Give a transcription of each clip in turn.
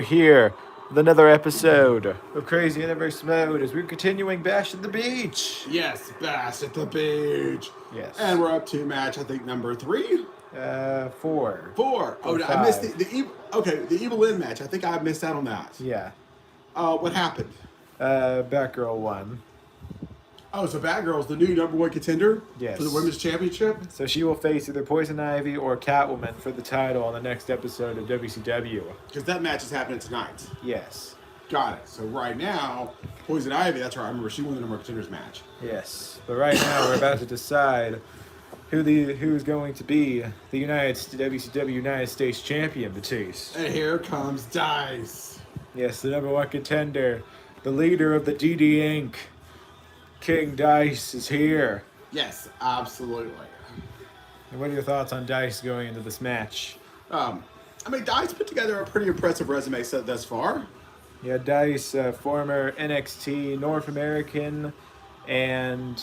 Here with another episode of Crazy Universe Mode as we're continuing Bash at the Beach. Yes, Bash at the Beach. Yes. And we're up to match, I think, number 3? Four. Four. Oh, Or I missed five. the Evil In match. I think I missed out on that. Yeah. What happened? Batgirl won. Oh, so Batgirl's the new number 1 contender Yes. for the Women's Championship? So she will face either Poison Ivy or Catwoman for the title on the next episode of WCW. Because that match is happening tonight. Yes. Got it. So right now, Poison Ivy, that's right, I remember she won the number 1 contenders match. Yes. But right now we're about to decide who's going to be the WCW United States Champion, Batiste. And here comes Dice. Yes, the number 1 contender, the leader of the DD Inc., King Dice is here. Yes, absolutely. And what are your thoughts on Dice going into this match? Dice put together a pretty impressive resume set thus far. Yeah, Dice, former NXT North American, and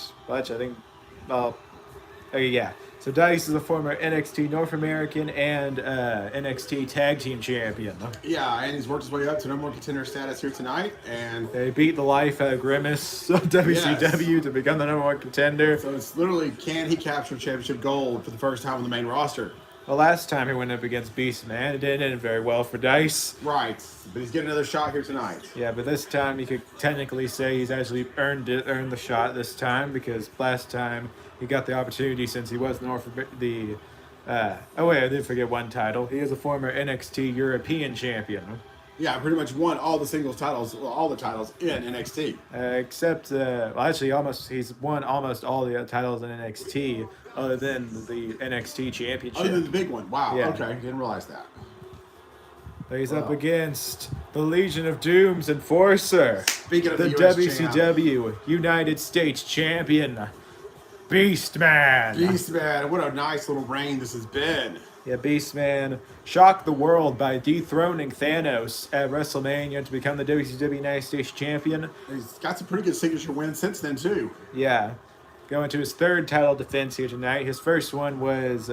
So Dice is a former NXT North American and NXT Tag Team Champion. Yeah, and he's worked his way up to number 1 contender status here tonight, and They beat the life out of Grimace of WCW to become the number 1 contender. so it's literally, can he capture championship gold for the first time on the main roster? The last time he went up against Beastman, it didn't end very well for Dice. Right, but he's getting another shot here tonight. Yeah, but this time you could technically say he's actually earned the shot this time, because last time he got the opportunity since he was I did forget one title. He is a former NXT European champion. Yeah, pretty much won all the singles titles, all the titles in NXT. He's won almost all the titles in NXT, other than the NXT Championship. Other than the big one. Wow, Yeah. okay, didn't realize that. But he's up against the Legion of Doom's enforcer, Speaking of the the US WCW United States Champion, Beastman. Beastman, what a nice little reign this has been. Yeah, Beastman shocked the world by dethroning Thanos at WrestleMania to become the WCW United States Champion. He's got some pretty good signature wins since then, too. Yeah, going to his third title defense here tonight. His first one was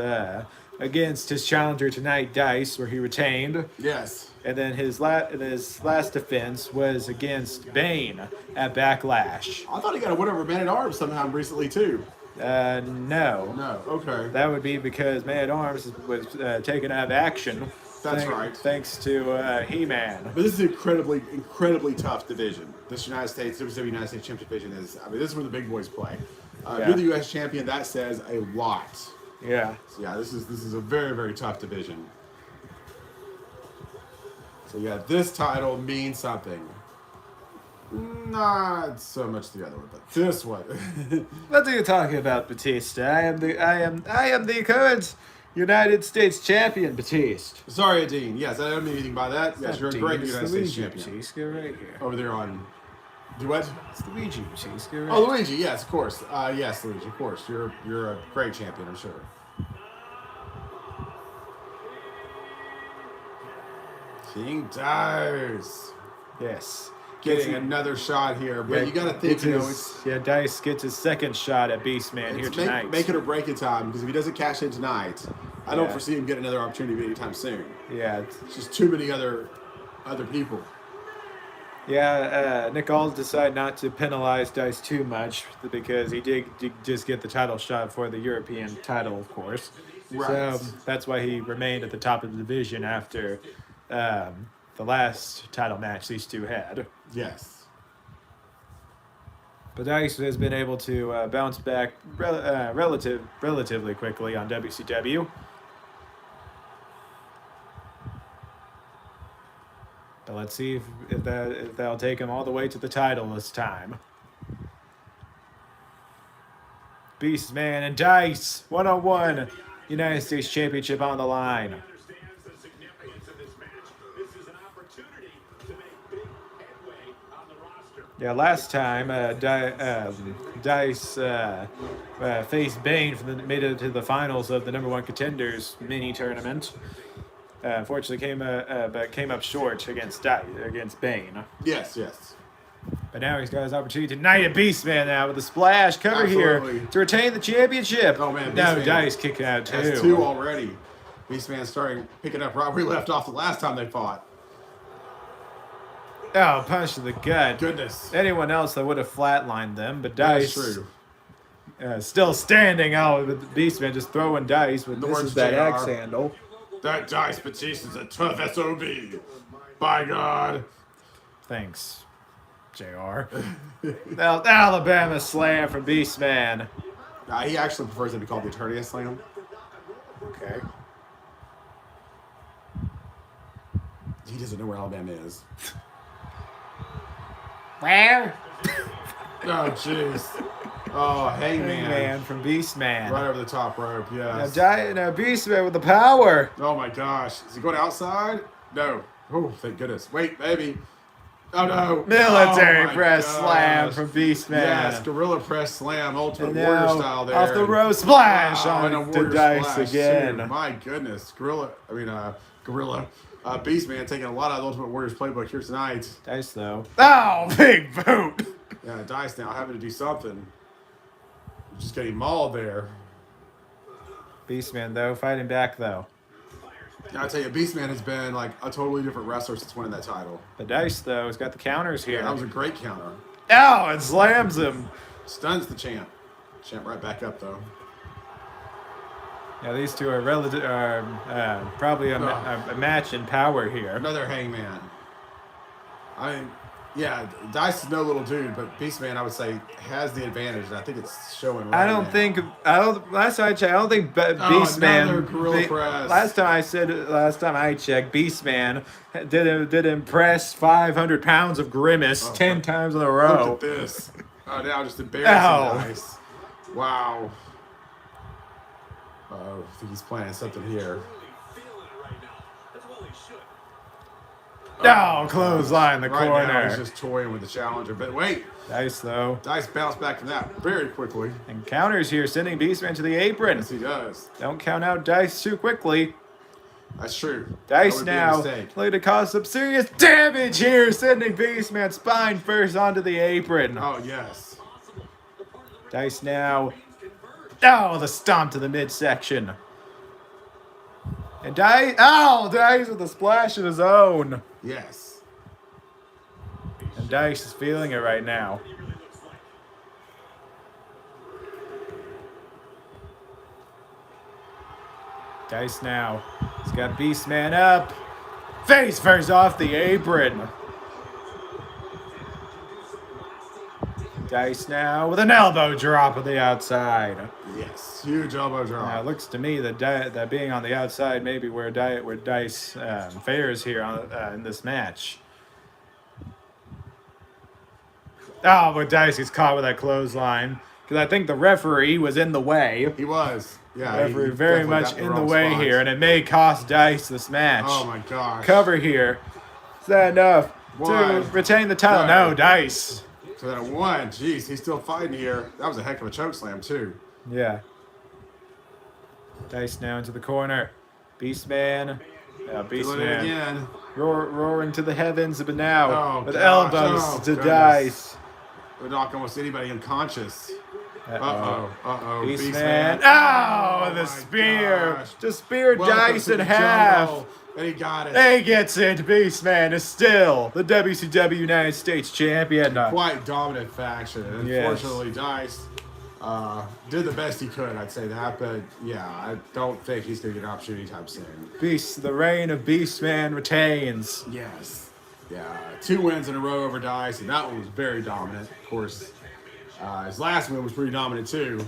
against his challenger tonight, Dice, where he retained. Yes. And then his last defense was against Bane at Backlash. I thought he got a win over Man at Arms somehow recently, too. No. No, okay. That would be because Man at Arms was taken out of action. That's right. Thanks to He-Man. But this is an incredibly, incredibly tough division. This WCW United States Championship division is, this is where the big boys play. Yeah. You're the U.S. champion, that says a lot. Yeah. So yeah, this is a very, very tough division. So yeah, this title means something. Not so much the other one, but this one. What are you talking about, Batista? I am the current United States Champion, Batista. Sorry, Dean. Yes, I don't mean anything by that. Yes, you're a great United States champion. Batista right here. Over there on... Do what? It's Luigi Batista right. Oh, Luigi, yes, of course. Yes, Luigi, of course. You're a great champion, I'm sure. King Dice. Yes. Getting another shot here, but you got to think, Dice gets his second shot at Beastman here tonight. Make it or break it time, because if he doesn't cash in tonight, I don't foresee him getting another opportunity anytime soon. Yeah. It's just too many other people. Yeah, Nick Aldis decided not to penalize Dice too much because he did just get the title shot for the European title, of course. Right. So that's why he remained at the top of the division after the last title match these two had. Yes. But Dice has been able to bounce back relatively quickly on WCW. But let's see if that'll take him all the way to the title this time. Beastman and Dice, 1-on-1, United States Championship on the line. Yeah, last time Dice faced Bane made it to the finals of the number 1 contenders mini tournament. Unfortunately, came up short against Bane. Yes. But now he's got his opportunity tonight at Beastman now with a splash cover Absolutely. here to retain the championship. Oh man, now Beastman Dice kicking out too. has 2 already. Beastman starting picking up right where he left off the last time they fought. Oh, punch to the gut. Goodness. Anyone else that would have flatlined them, but That's Dice true. still standing out with the Beastman, just throwing dice. But The this words is that JR. axe handle. That Dice Batista's a tough SOB. By God. Thanks, JR. Alabama slam from Beastman. He actually prefers to be called the Eternia Slam. Okay. He doesn't know where Alabama is. Where? Oh, jeez. Oh, Hangman. Man from Beastman. Right over the top rope, yes. Now Beastman with the power. Oh, my gosh. Is he going outside? No. Oh, thank goodness. Wait, baby. Oh, no. Military Oh, my press gosh. slam from Beastman. Yes, gorilla press slam, ultimate And warrior now, style there. off the rope, splash Wow, and a on warrior the Dice splash, again. too. My goodness. Gorilla. Beastman taking a lot out of the Ultimate Warrior's playbook here tonight. Dice though. Oh, big boot. Yeah, Dice now having to do something. Just getting mauled there. Beastman though, fighting back though. I tell you, Beastman has been like a totally different wrestler since winning that title. The Dice though has got the counters here. That was a great counter. Oh, it slams him. Stuns the champ. Champ right back up though. Yeah, these two are probably a match in power here. Another Hangman. I mean, yeah, Dice is no little dude, but Beastman, I would say, has the advantage, and I think it's showing right now. Last time I checked, I don't think another Beastman. gorilla press. Last time I checked, Beastman did impress 500 pounds of grimace 10 times in a row. Look at this. Oh, now just embarrassing Dice. Wow. Oh, I think he's planning something here. Oh, clothesline in the Right corner. now, he's just toying with the challenger. But wait, Dice though. Dice bounced back from that very quickly. And counters here, sending Beastman to the apron. Yes, he does. Don't count out Dice too quickly. That's true. Dice That would be a now mistake. looking to cause some serious damage here, sending Beastman spine first onto the apron. Oh, yes. Dice now. Oh, the stomp to the midsection. And Dice with a splash of his own. Yes. And Dice is feeling it right now. Dice now. He's got Beastman up. Face first off the apron. Dice now with an elbow drop on the outside. Yes. Huge elbow drop. Now, it looks to me that being on the outside may be where Dice fares here in this match. Oh, but Dice gets caught with that clothesline. Because I think the referee was in the way. He was. Yeah. Referee he very definitely much got the in the wrong way spot. here, and it may cost Dice this match. Oh, my gosh. Cover here. Is that enough to One, retain the title? two. No, Dice. So that one. Jeez, he's still fighting here. That was a heck of a choke slam, too. Yeah. Dice now into the corner. Beastman. Doing it Beastman. again. Roaring to the heavens, but now Oh, with gosh. elbows Oh, to goodness. Dice. Would knock almost anybody unconscious. Uh-oh. Uh-oh. Beastman. Beastman. Oh, the my spear. gosh. Just spear Welcome Dice to in the half. jungle. And he got it. He gets it. Beastman is still the WCW United States champion. Quite dominant faction. Yes. Unfortunately, Dice did the best he could, I'd say that. But yeah, I don't think he's going to get an opportunity anytime soon. The reign of Beastman retains. Yes. Yeah. 2 wins in a row over Dice, and that one was very dominant. Of course, his last win was pretty dominant too.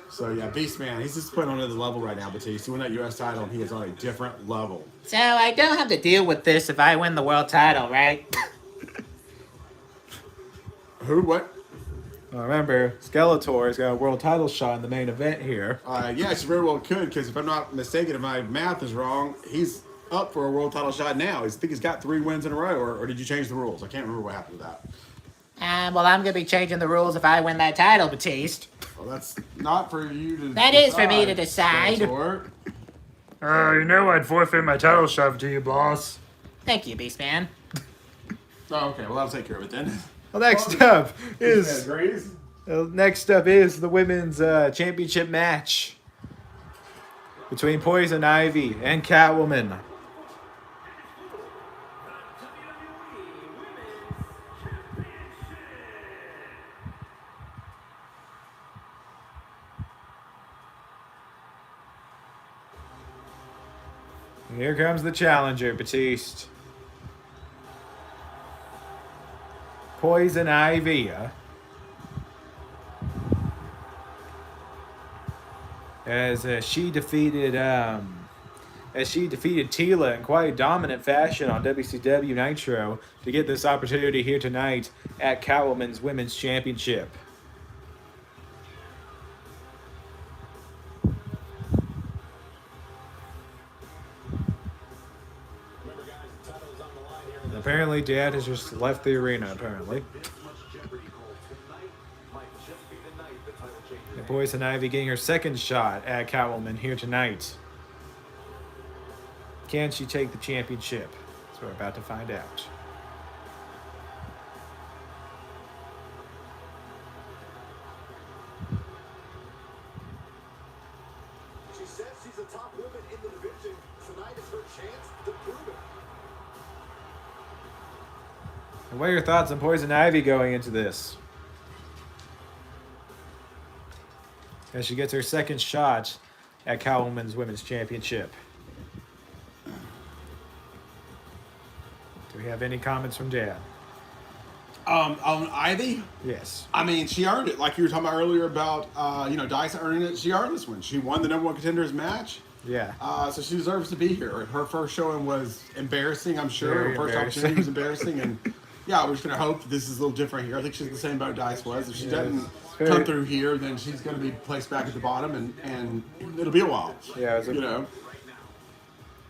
So yeah, Beastman, he's just putting on another level right now, Batiste. He won that U.S. title, and he is on a different level. So I don't have to deal with this if I win the world title, right? Who? What? Well, remember, Skeletor's got a world title shot in the main event here. Yeah, she very well could, because if I'm not mistaken, if my math is wrong, he's up for a world title shot now. I think he's got 3 wins in a row, or did you change the rules? I can't remember what happened with that. Well, I'm going to be changing the rules if I win that title, Batiste. Well, that's not for you to That is for me to decide. Skeletor. You know I'd forfeit my title shot to you, boss. Thank you, Beastman. Oh, okay, well, I'll take care of it then. Well, next up is agrees. the women's championship match between Poison Ivy and Catwoman. Here comes the challenger, Batiste. Poison Ivy. As she defeated Tila in quite dominant fashion on WCW Nitro to get this opportunity here tonight at Catwoman's Women's Championship. And apparently, Dad has just left the arena. Apparently, and Poison Ivy getting her second shot at Catwoman here tonight. Can she take the championship? So we're about to find out. She says she's the top woman in the division. Tonight is her chance to prove it. And what are your thoughts on Poison Ivy going into this? As she gets her second shot at Catwoman's Women's Championship. Do we have any comments from Dad? On Ivy, Yes. I mean, she earned it. Like you were talking about earlier about, Dice earning it. She earned this one. She won the number one contenders match. Yeah. So she deserves to be here. Her first showing was embarrassing, I'm sure. Very Her first embarrassing. opportunity was embarrassing. And yeah, we're just going to hope that this is a little different here. I think she's the same boat Dice was. If she doesn't very- come through here, then she's going to be placed back at the bottom, and it'll be a while. Yeah, it was a- you know.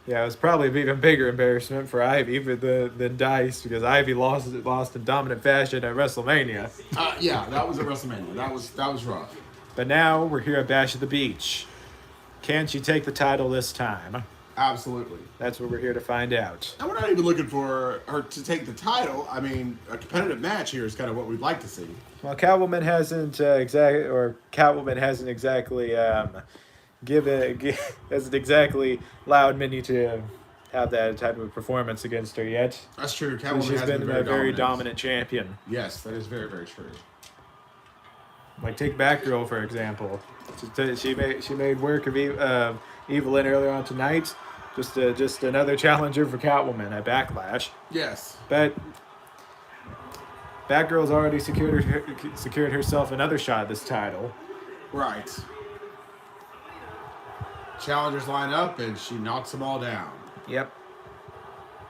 Yeah, it was probably an even bigger embarrassment for Ivy than Dice because Ivy lost in dominant fashion at WrestleMania. Yeah, that was at WrestleMania. That was rough. But now we're here at Bash at the Beach. Can she take the title this time? Absolutely. That's what we're here to find out. And we're not even looking for her to take the title. I mean, a competitive match here is kind of what we'd like to see. Well, Catwoman hasn't exactly hasn't exactly allowed many to have that type of performance against her yet. That's true. Catwoman She's has been been a very dominant. dominant champion. Yes, that is very, very true. Like take Batgirl for example. She made work of Evelyn earlier on tonight. Just another challenger for Catwoman at Backlash. Yes. But Batgirl's already secured herself another shot at this title. Right. Challengers line up, and she knocks them all down. Yep.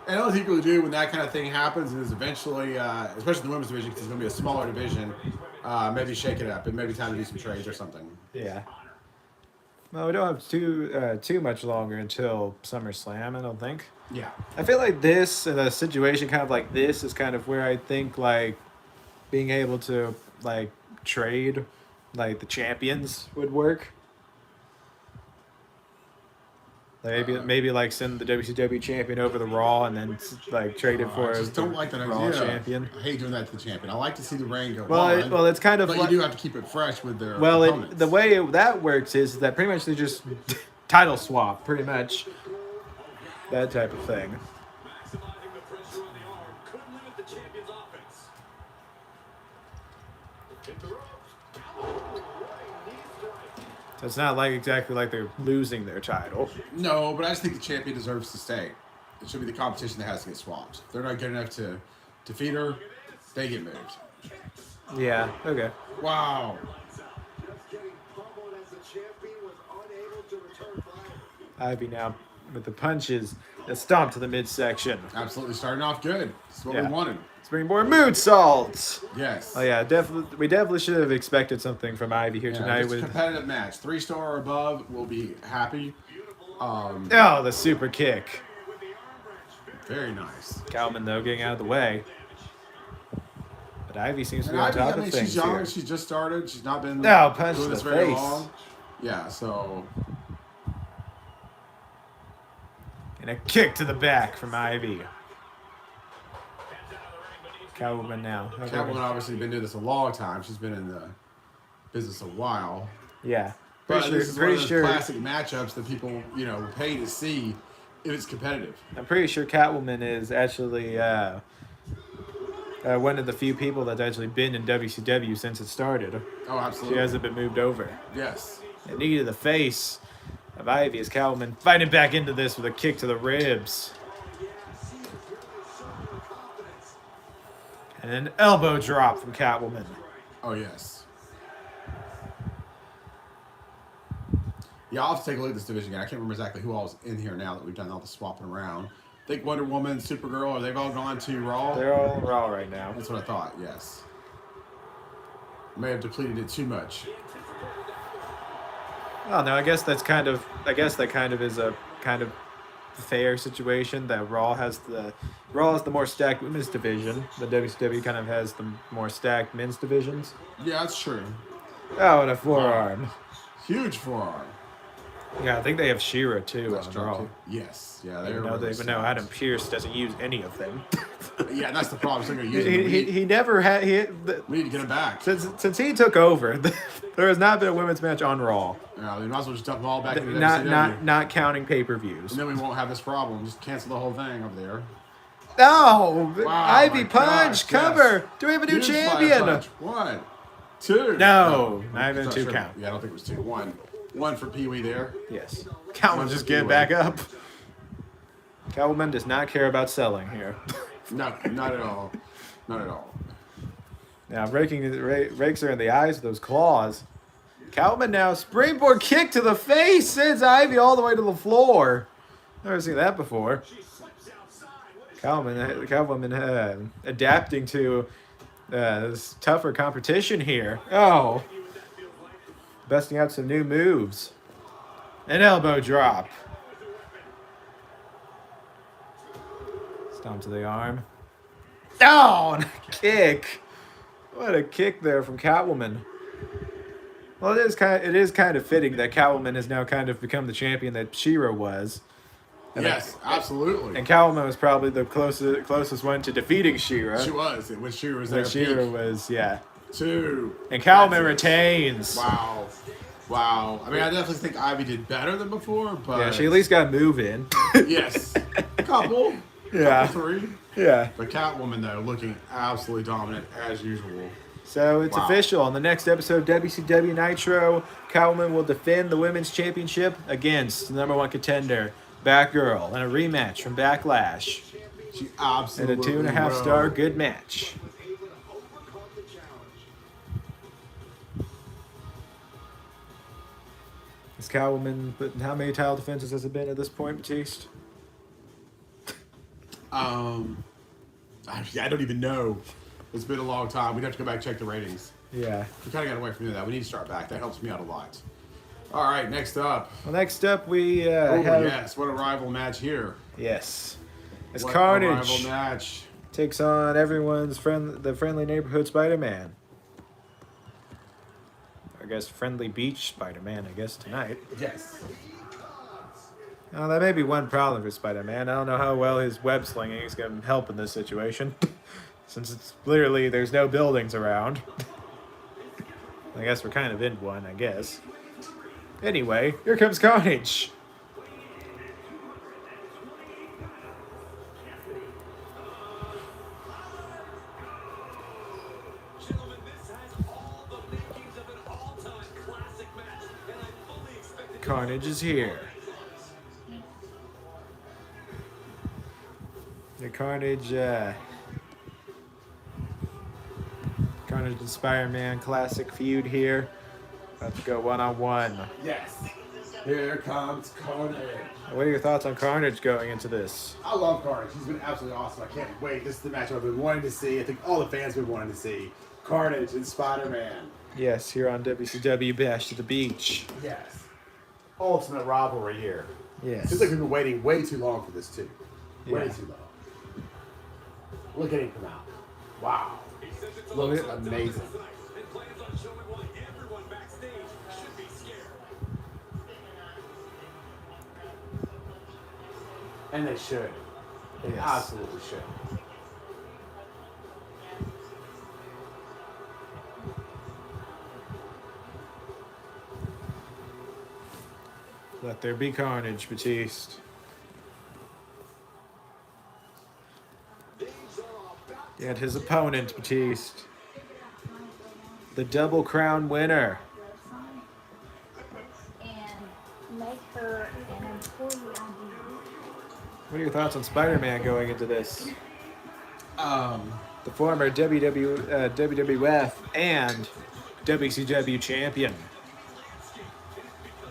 And all people do when that kind of thing happens is eventually, especially the women's division, because it's going to be a smaller division, maybe shake it up and maybe time to do some trades or something. Yeah. Well, we don't have too much longer until SummerSlam, I don't think. Yeah. I feel like this, in a situation kind of like this, is kind of where I think, like, being able to, like, trade, like, the champions would work. Like maybe like send the WCW champion over the Raw and then like trade it for I just don't like that Raw idea. champion. I hate doing that to the champion. I like to see the reign go Well, on. it's kind of but like, you do have to keep it fresh with their well, opponents. the way that works is that pretty much they just title swap, pretty much that type of thing. Maximizing the pressure on the arm. Couldn't limit the champion's offense. Hit the ropes. So it's not like exactly like they're losing their title. No, but I just think the champion deserves to stay. It should be the competition that has to get swapped. If they're not good enough to defeat her, they get moved. Yeah. Okay. Wow. Just getting pummeled as the champion was unable to return fire. Ivy now with the punches that stomp to the midsection. Absolutely starting off good. That's what we Yeah. wanted. Let's bring more moonsaults. Yes. Oh yeah, definitely. We definitely should have expected something from Ivy here Yeah, tonight. it's a With competitive match. 3-star or above, we'll be happy. oh, the super kick. Very nice. Calvin though getting out of the way. But Ivy seems to be And on Ivy, top I of mean, things she's young. here. She's just started. She's not been No, punch doing to this the very face. long. Yeah, so And a kick to the back from Ivy. Catwoman now. Okay. Catwoman obviously been doing this a long time. She's been in the business a while. Yeah. But Pretty this is sure, one of pretty those sure, classic matchups that people, will pay to see if it's competitive. I'm pretty sure Catwoman is actually one of the few people that's actually been in WCW since it started. Oh, She absolutely. hasn't been moved over. Yes. A knee to the face of Ivy as Catwoman fighting back into this with a kick to the ribs. And an elbow drop from Catwoman. Oh, yes. Yeah, I'll have to take a look at this division again. I can't remember exactly who all is in here now that we've done all the swapping around. I think Wonder Woman, Supergirl, they've all gone to Raw? They're all Raw right now. That's what I thought, yes. May have depleted it too much. Oh no, I guess that kind of is a kind of fair situation that Raw has the more stacked women's division. The WCW kind of has the more stacked men's divisions. Yeah, that's true. Oh, and a forearm. Huge forearm. Yeah, I think they have She-Ra too That's on drop Raw. kick. Yes, yeah, they're Even though Adam Pearce doesn't use any of them. Yeah, that's the problem. He's not gonna use them. he never had. We need to get him back. Since he took over, there has not been a women's match on Raw. Yeah, they might as well just dump them all back into Not counting pay-per-views. And then we won't have this problem. Just cancel the whole thing over there. No! Wow, Ivy my punch! gosh, Cover! yes. Do we have a new Huge fire champion? punch. 1, 2. No, not even Not two sure. count. Yeah, I don't think it was 2. 1 for Pee Wee there. Yes. Catwoman just get Anyway. back up. Catwoman does not care about selling here. Not at all. Not at all. Now rakes her in the eyes with those claws. Catwoman now springboard kick to the face, sends Ivy all the way to the floor. Never seen that before. Catwoman adapting to this tougher competition here. Oh. Busting out some new moves. An elbow drop. Stomp to the arm. Oh, and a kick. What a kick there from Catwoman. Well, it is kind of fitting that Catwoman has now kind of become the champion that She-Ra was. Yes, absolutely. And Catwoman was probably the closest one to defeating She-Ra. She was. When She-Ra was there. When She-Ra was, yeah. 2. And Catwoman retains. Wow. I mean, I definitely think Ivy did better than before, but... Yeah, she at least got a move in. Yes. Couple. Yeah. Couple 3. Yeah. But Catwoman, though, looking absolutely dominant as usual. So it's Wow. official. On the next episode of WCW Nitro, Catwoman will defend the Women's Championship against the number 1 contender, Batgirl, in a rematch from Backlash. She In absolutely a 2.5-star good match. Is Catwoman, but how many title defenses has it been at this point, Batiste? I don't even know. It's been a long time. We'd have to go back and check the ratings. Yeah. We kind of got away from doing that. We need to start back. That helps me out a lot. All right, next up. Well, next up we Oh, have... yes. What a rival match here. Yes. As What a Carnage rival match. takes on everyone's the friendly neighborhood Spider-Man. I guess friendly beach Spider-Man, I guess, tonight. Yes. Now, that may be one problem for Spider-Man. I don't know how well his web slinging is going to help in this situation. Since it's literally, there's no buildings around. I guess we're kind of in one, I guess. Anyway, here comes Carnage. Gentlemen, this has all the makings of an all-time classic match, and I fully expect it to Carnage is here. The Carnage and Spider-Man classic feud here. About to go one-on-one. Yes. Here comes Carnage. What are your thoughts on Carnage going into this? I love Carnage. He's been absolutely awesome. I can't wait. This is the match I've been wanting to see. I think all the fans have been wanting to see. Carnage and Spider-Man. Yes, here on WCW Bash to the Beach. Yes. Ultimate rivalry here. Yes. Seems like we've been waiting way too long for this, too. Way Yeah. too long. Look at him come out. Wow. He says it's a Look little at something amazing. tonight and plans on showing why everyone backstage should be scared. And they should. They Yes. absolutely should. Let there be carnage, Batiste. And his opponent, Batiste. The Double Crown winner. And make her What are your thoughts on Spider-Man going into this? Um, The former WWF and WCW champion.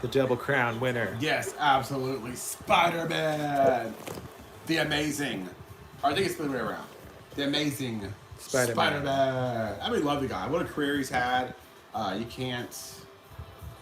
The Double Crown winner. yes, absolutely. Spider-Man. The amazing. Or I think it's the other way around. The amazing Spider-Man. Spider-Man. I mean, love the guy. What a career he's had. You can't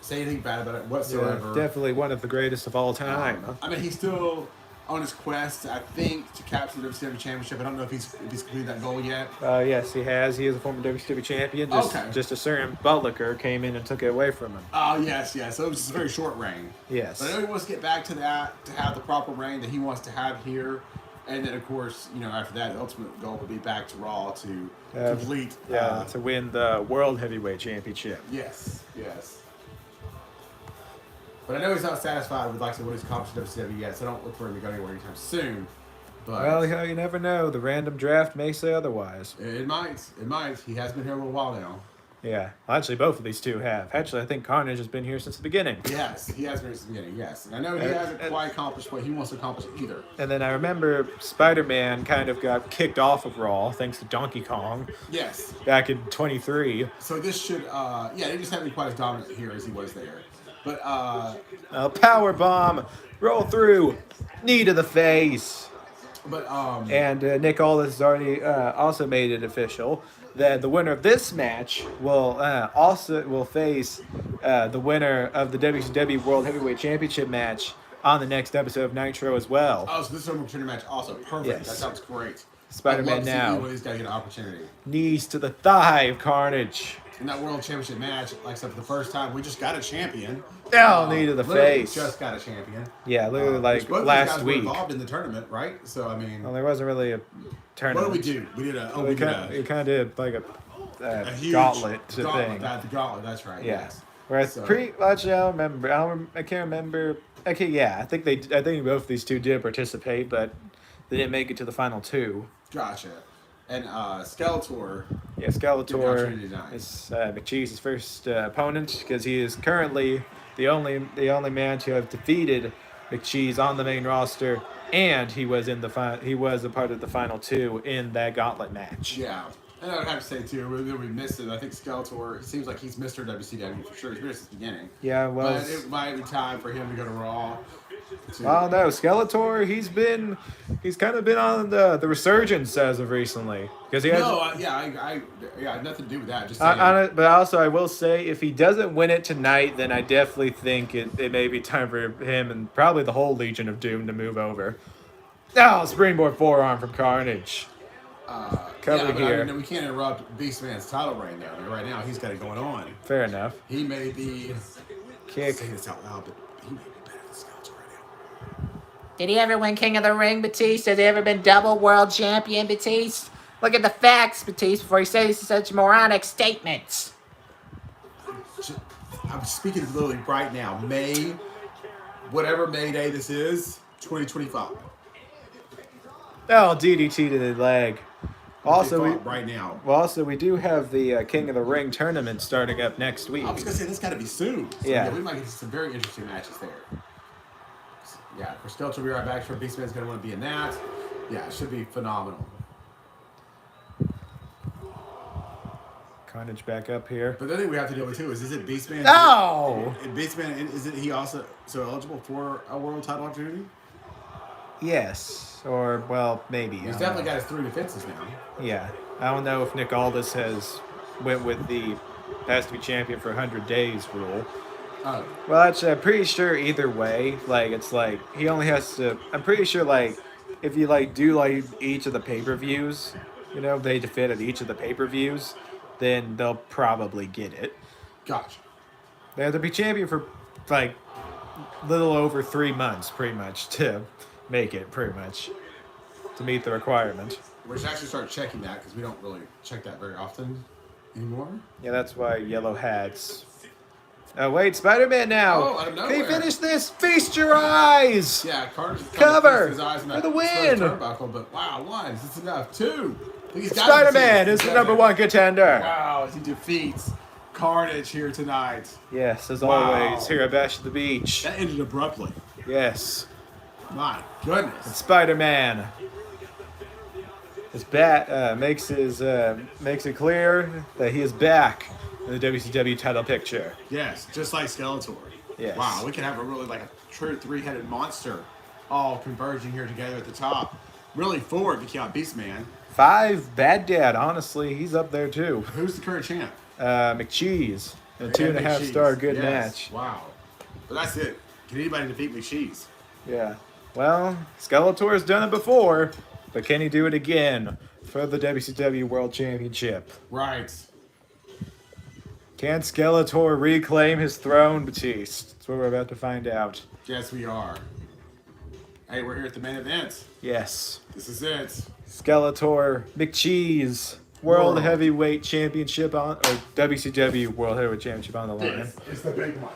say anything bad about it Yeah, whatsoever. definitely one of the greatest of all time. I mean, he's still on his quest, I think, to capture the WCW championship. I don't know if he's completed that goal yet. Yes, he has. He is a former WCW champion. Okay. Just a certain Butlicker came in and took it away from him. Oh, yes. So it was just a very short reign. Yes. But I know he wants to get back to that, to have the proper reign that he wants to have here. And then, of course, after that, the ultimate goal would be back to Raw to complete. To win the World Heavyweight Championship. Yes. But I know he's not satisfied with, what he's accomplished in WCW yet, so I don't look for him to go anywhere anytime soon. But Well, you never know. The random draft may say otherwise. it might. He has been here a little while now. Yeah. Actually, both of these two have. Actually, I think Carnage has been here since the beginning. Yes, he has been since the beginning, yes. And I know he hasn't quite accomplished what he wants to accomplish either. And then I remember Spider-Man kind of got kicked off of Raw thanks to Donkey Kong Yes. back in 23. So this should, he just hasn't been quite as dominant here as he was there. But, Power bomb, roll through, knee to the face. And Nick Aldis has already also made it official that the winner of this match will face the winner of the WCW World Heavyweight Championship match on the next episode of Nitro as well. so this is an opportunity match also. Perfect. Yes. That sounds great. Spider-Man I'd love to see now. either of these guys get an opportunity. Knees to the thigh of Carnage. In that World Championship match, like I said, for the first time, we just got a champion. Knee to the Literally face. Just got a champion. Yeah, literally Which both these last guys were week. involved in the tournament, right? So I mean, Well, there wasn't really a what tournament. did we do? We did a We kind of did like a a huge gauntlet thing. The gauntlet. That's right. Yeah. Yes. Whereas So- actually, I don't remember. I can't remember. Okay, yeah, I think both these two did participate, but they didn't make it to the final two. Gotcha. And Skeletor. Yeah, Give the Skeletor opportunity tonight. is McCheese's first opponent because he is currently the only man to have defeated McCheese on the main roster, and he was a part of the final two in that gauntlet match. Yeah. And I would have to say too, we missed it. I think Skeletor. It seems like he's Mr. WCW for sure. He's been since the beginning. Yeah, well, But it might be time for him to go to Raw. oh no, Skeletor, he's kind of been on the resurgence as of recently because he has. I had nothing to do with that. Just saying. But also, I will say, if he doesn't win it tonight, then I definitely think it may be time for him and probably the whole Legion of Doom to move over. Oh, springboard forearm from Carnage. Cover but here. I mean, we can't interrupt Beastman's title reign there. I mean, right now, he's got it going on. Fair enough. He may be. Kick. Say this out loud, but he may be better than Skeletor right now. Did he ever win King of the Ring, Batiste? Has he ever been double world champion, Batiste? Look at the facts, Batiste, before he says such moronic statements. I'm speaking literally right now. Whatever May Day this is, 2025. Oh, DDT to the leg. Also, right now. we do have the King of the Ring tournament starting up next week. I was gonna say this got to be soon. So, Yeah. we might get some very interesting matches there. Yeah, for Skeletor will be right back. Sure, Beastman's gonna want to be in that. Yeah, it should be phenomenal. Carnage back up here. But the thing we have to deal with too is it Beastman? No! Beastman, isn't he also so eligible for a world title opportunity? Yes, or well, maybe. He's definitely got his 3 defenses now. Yeah, I don't know if Nick Aldis has went with the has to be champion for 100 days rule. Oh, Well, actually, I'm pretty sure either way, it's he only has to. I'm pretty sure if you do each of the pay-per-views, they defend at each of the pay-per-views, then they'll probably get it. gotcha. They have to be champion for little over 3 months, pretty much, to make it, pretty much, to meet the requirement. We should actually start checking that because we don't really check that very often anymore. Yeah, that's why yellow hats. Oh wait, Spider-Man now. Oh, out of Can you nowhere. finish this? Feast your eyes. Yeah, Carter's Cover his eyes in for that the win. turnbuckle, but wow, 1 is this enough? 2. I think he's got Spider-Man it. is the number 1 contender. Wow, as he defeats Carnage here tonight. Yes, as Wow. always, here at Bash at the Beach. That ended abruptly. Yes. My goodness. Spider-Man makes it clear that he is back in the WCW title picture. Yes, just like Skeletor. Yes. Wow, we could have a really like a true three-headed monster all converging here together at the top. Really forward to count Beastman. 5, Bad Dad, honestly, he's up there too. Who's the current champ? McCheese. A Yeah, 2.5 McCheese. star good Yes. match. Wow. But that's it. Can anybody defeat McCheese? Yeah. Well, Skeletor's done it before, but can he do it again for the WCW World Championship? Right. Can Skeletor reclaim his throne, Batiste? That's what we're about to find out. Yes, we are. Hey, we're here at the main event. Yes. This is it. Skeletor McCheese World World. Heavyweight Championship or WCW World Heavyweight Championship on the line. This is the big one.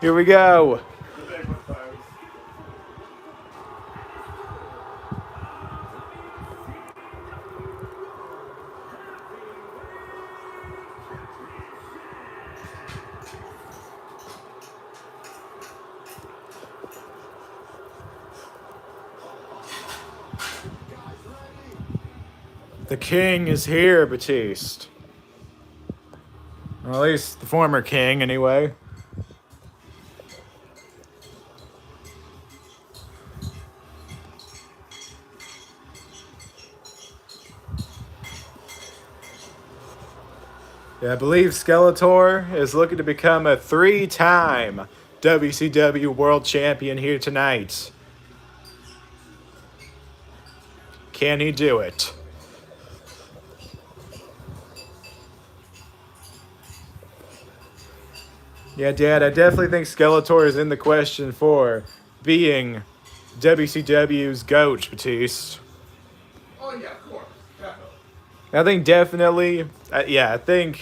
Here we go. The big one, folks. The king is here, Batiste. Or at least the former king, anyway. Yeah, I believe Skeletor is looking to become a 3-time WCW World Champion here tonight. Can he do it? Yeah, Dad, I definitely think Skeletor is in the question for being WCW's GOAT, Batiste. Oh, yeah, of course. Definitely. I think definitely, I think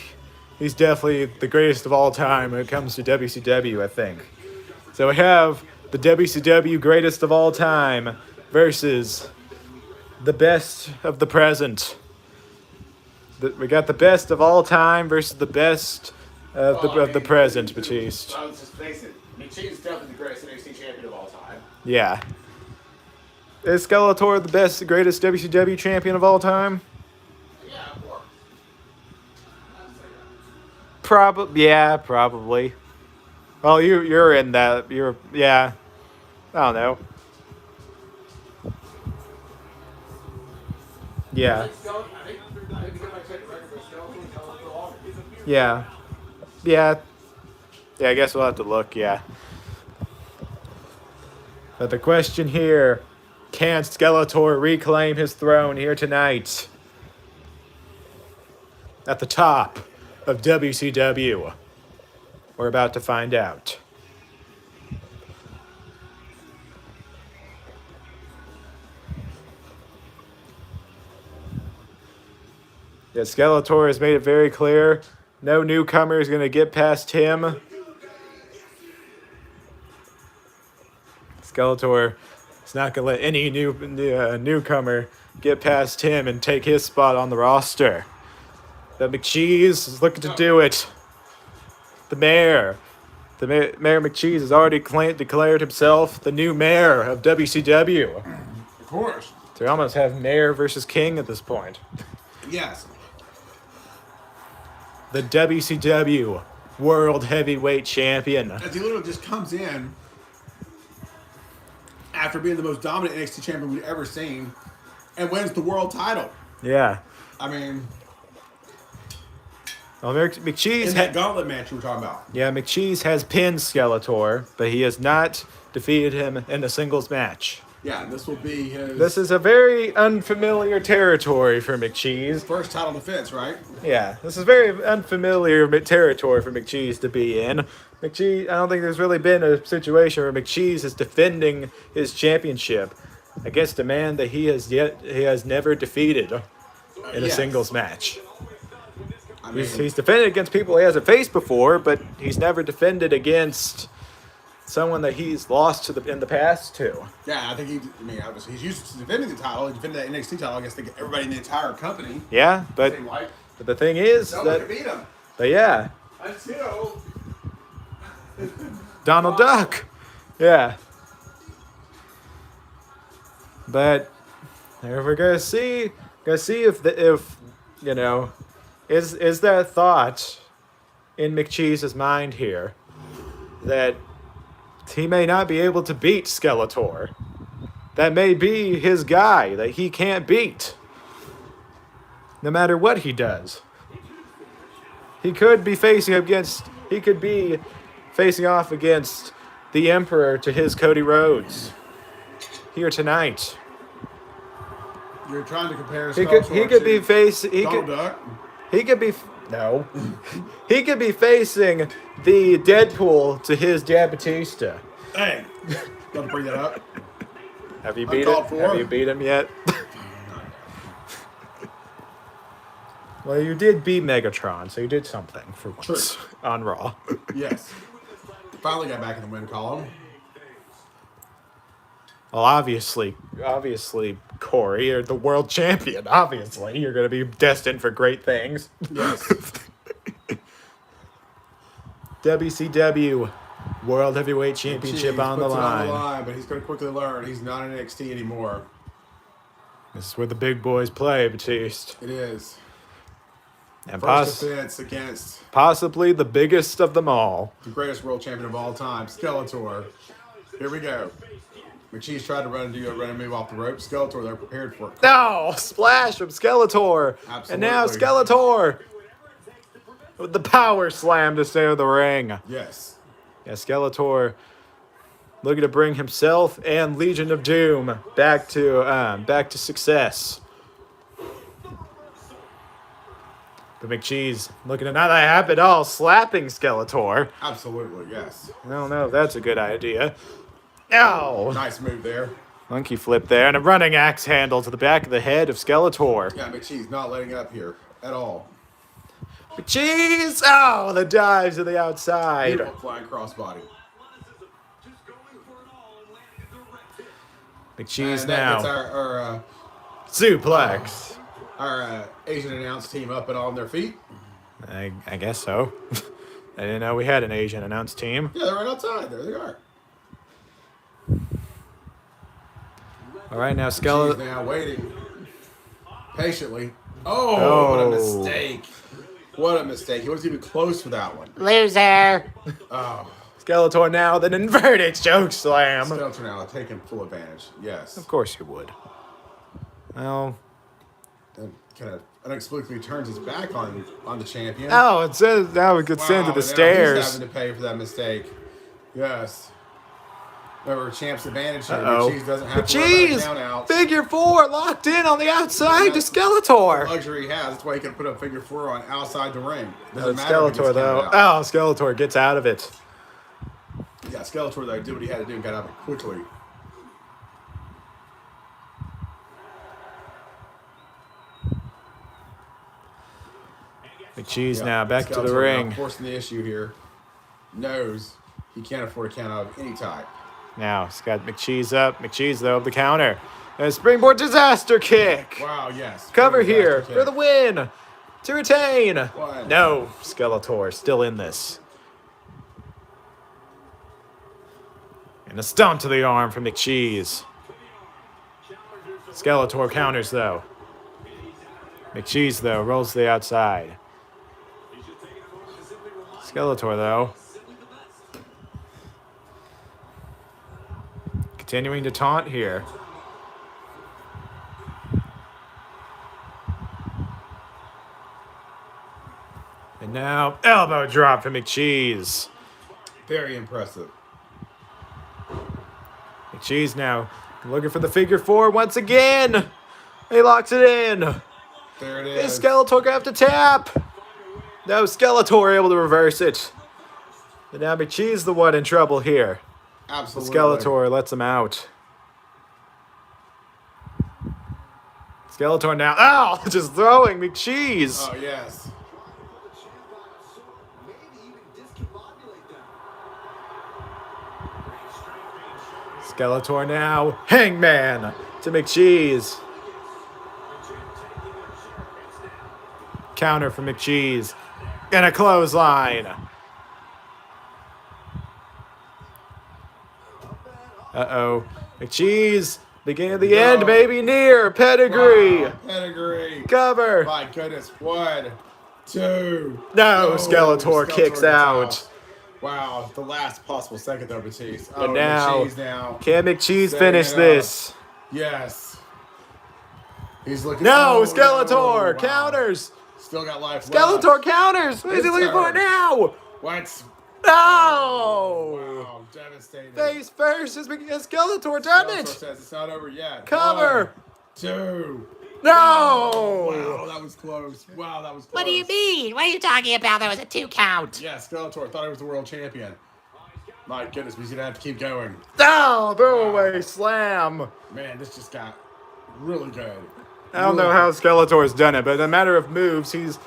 he's definitely the greatest of all time when it comes to WCW, I think. So we have the WCW greatest of all time versus the best of the present. We got the best of all time versus the best of the present, Batiste. Let's just face it. McCheese is definitely the greatest NXT champion of all time. Yeah. Is Skeletor the greatest WCW champion of all time? Yeah, of course. Probably. Well, you're in that. I don't know. Yeah. Yeah. Yeah. Yeah, I guess we'll have to look, yeah. But the question here, can Skeletor reclaim his throne here tonight? At the top of WCW. We're about to find out. Yeah, Skeletor has made it very clear. No newcomer is going to get past him. Skeletor is not going to let any newcomer get past him and take his spot on the roster. But McCheese is looking to do it. The mayor. Mayor McCheese has already declared himself the new mayor of WCW. Of course. So we almost have mayor versus king at this point. Yes. The WCW World Heavyweight Champion. As he literally just comes in after being the most dominant NXT champion we've ever seen and wins the world title. Yeah. I mean, Well, McCheese in that gauntlet match we were talking about. Yeah, McCheese has pinned Skeletor, but he has not defeated him in a singles match. Yeah, and this will be his This is a very unfamiliar territory for McCheese. first title defense, right? Yeah, this is very unfamiliar territory for McCheese to be in. I don't think there's really been a situation where McCheese is defending his championship against a man that he has never defeated in a Yes. singles match. I mean, He's defended against people he hasn't faced before, but he's never defended against someone that he's lost in the past to. yeah, I think obviously he's used to defending the title. He defended that NXT title against everybody in the entire company. Yeah, but Seemed like. the thing is Nobody that, could beat him yeah, until Donald Duck. Yeah. But we're gonna see if you know is there a thought in McCheese's mind here that he may not be able to beat Skeletor. That may be his guy that he can't beat. No matter what he does. He could be facing off against the Emperor to his Cody Rhodes here tonight. You're trying to compare He Skeletor could to be facing Donald Duck? he could be no. He could be facing the Deadpool to his Batista. Hey, don't bring that up. Have you Uncalled for. Have you beat him yet? Well, you did beat Megatron, so you did something for once on Raw. Yes. Finally got back in the win column. Well, obviously, Corey, you're the world champion. Obviously, you're going to be destined for great things. Yes. WCW World Heavyweight Championship Jeez, on the puts it line. but he's going to quickly learn he's not in NXT anymore. This is where the big boys play, Batiste. It is. And First defense against possibly the biggest of them all. the greatest world champion of all time, Skeletor. Here we go. McCheese tried to do a running move off the rope. Skeletor, they're prepared for it. No! Splash from Skeletor! Absolutely. And now Skeletor with the power slam to center the ring. Yes. Yeah, Skeletor looking to bring himself and Legion of Doom back to success. But McCheese looking to not happen at all, slapping Skeletor. Absolutely, yes. I don't know if that's a good idea. No! Nice move there. Monkey flip there, and a running axe handle to the back of the head of Skeletor. Yeah, McCheese not letting up here at all. McCheese! Oh, the dives to the outside. Beautiful flying crossbody. McCheese And that gets now. our Suplex. Asian announce team up and on their feet. I guess so. I didn't know we had an Asian announce team. Yeah, they're right outside. There they are. All right, now He's Skeletor. now waiting patiently. Oh, what a mistake. What a mistake. He wasn't even close for that one. Loser. Oh, Skeletor now, then inverted choke slam. Skeletor now taking full advantage. Yes. Of course you would. Well, And kind of unexplicably turns his back on the champion. oh, it says now we could send to the He's stairs. having to pay for that mistake. Yes. Remember, champ's advantage here. Uh-oh. McCheese doesn't have to worry about a count McCheese! out. Figure four locked in on the outside to Skeletor. Luxury he has. That's why he can put a figure four on outside the ring. Doesn't Oh, matter if he gets Skeletor, though. counted out. Oh, Skeletor gets out of it. Yeah, Skeletor, though, did what he had to do and got out of it quickly. McCheese Yeah, now back to the Skeletor now ring. forcing the issue here. Knows he can't afford a count out of any type. Now, it's got McCheese up. McCheese, though, up the counter. And a springboard disaster kick. Wow, yes. Cover Disaster here kick. for the win. To retain. One. No, Skeletor still in this. And a stomp to the arm from McCheese. Skeletor counters, though. McCheese, though, rolls to the outside. Skeletor, though. Continuing to taunt here. And now, elbow drop from McCheese. Very impressive. McCheese now looking for the figure four once again. He locks it in. There it Is is. Skeletor gonna have to tap? No, Skeletor able to reverse it. And now McCheese the one in trouble here. Absolutely. Skeletor lets him out. Skeletor now. Ow! Just throwing McCheese. Oh, yes. Skeletor now. Hangman to McCheese. Counter for McCheese. And a clothesline. Uh-oh. McCheese Beginning of the end, maybe near. Pedigree. Wow, pedigree. Cover. My goodness. 1, 2. No, Skeletor kicks gets out. Wow, the last possible second though, Batiste. But Oh, now, McCheese now. can McCheese setting finish it up. this? Yes. He's looking. No, oh, Skeletor no. Wow. counters. Still got life Skeletor left. counters. What is he His looking for turn. now? What? No. Wow, devastating. Face first is Skeletor done Skeletor it. says it's not over yet. Cover. 1, 2. No. Wow, that was close. Wow, that was close. What do you mean? What are you talking about? There was a 2 count. Yeah, Skeletor thought he was the world champion. My goodness, he's gonna have to keep going. No, throwaway slam. Man, this just got really good. I don't know how Skeletor's done it, but in a matter of moves, he's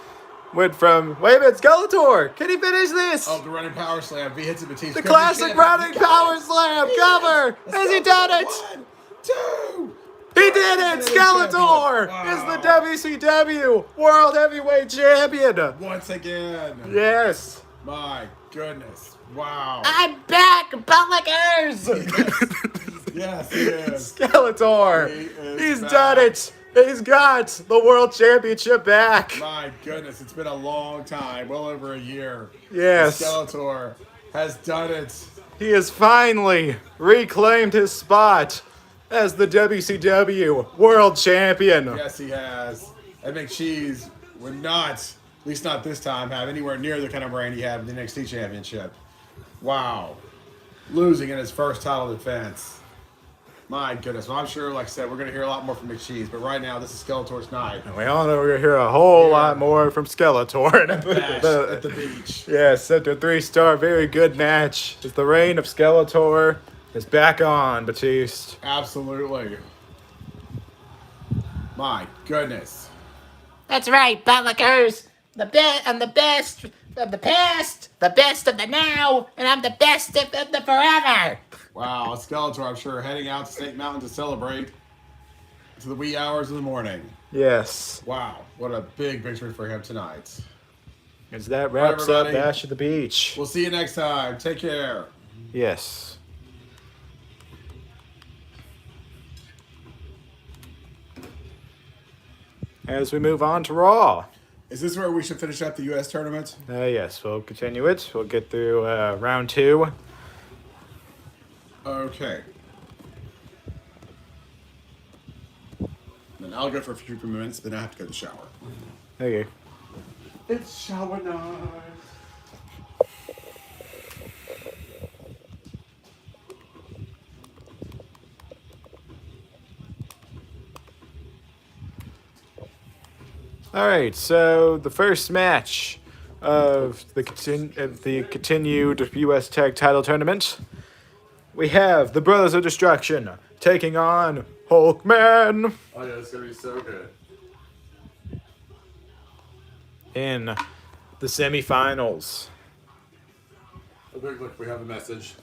went from, wait a minute, Skeletor, can he finish this? Oh, the running power slam. If he hits it, Batiste. The classic running power slam, cover. Has he done it? 1, 2. He did it! Skeletor Wow. is the WCW World Heavyweight Champion. Once again. Yes. My goodness. Wow. I'm back, Buttlickers! Yes, he is. Skeletor. He is He's back. done it. He's got the World Championship back. My goodness, it's been a long time, well over a year. Yes. Skeletor has done it. He has finally reclaimed his spot as the WCW World Champion. Yes, he has. And McCheese would not, at least not this time, have anywhere near the kind of reign he had in the NXT Championship. Wow. Losing in his first title defense. My goodness. Well, I'm sure, like I said, we're going to hear a lot more from McCheese, but right now, this is Skeletor's night. We all know we're going to hear a whole lot more from Skeletor. Bash at the beach. Yes, after a 3-star, very good match. As the reign of Skeletor is back on, Batiste. Absolutely. My goodness. That's right, Buttlickers. I'm the best of the past, the best of the now, and I'm the best of the forever. Wow, Skeletor, I'm sure, heading out to Snake Mountain to celebrate to the wee hours of the morning. Yes. Wow, what a big victory for him tonight. As that wraps up everybody. Bash at the Beach. We'll see you next time. Take care. Yes. As we move on to Raw. Is this where we should finish up the U.S. tournament? Yes, we'll continue it. We'll get through round 2. Okay. Then I'll go for a few minutes, then I have to go to the shower. Okay. It's shower night. All right, so the first match of the continued U.S. Tag Title Tournament, we have the Brothers of Destruction taking on Hulkman Oh, yeah, it's going to be so good. in the semifinals. Oh, look, we have a message.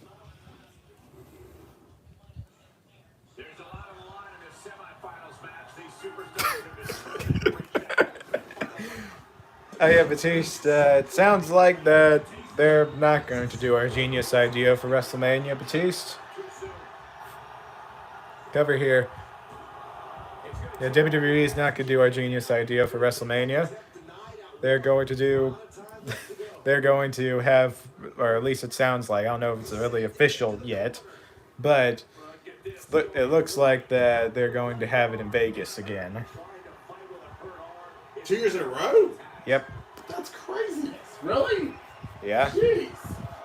There's a lot on the line in this semifinals match. These superstars have been Oh yeah, Batiste, it sounds like that they're not going to do our genius idea for WrestleMania, Batiste. Cover here. Yeah, WWE is not going to do our genius idea for WrestleMania. They're going to have, or at least it sounds like, I don't know if it's really official yet, but it looks like that they're going to have it in Vegas again. 2 years in a row? Yep. That's craziness. Really? Yeah. Jeez.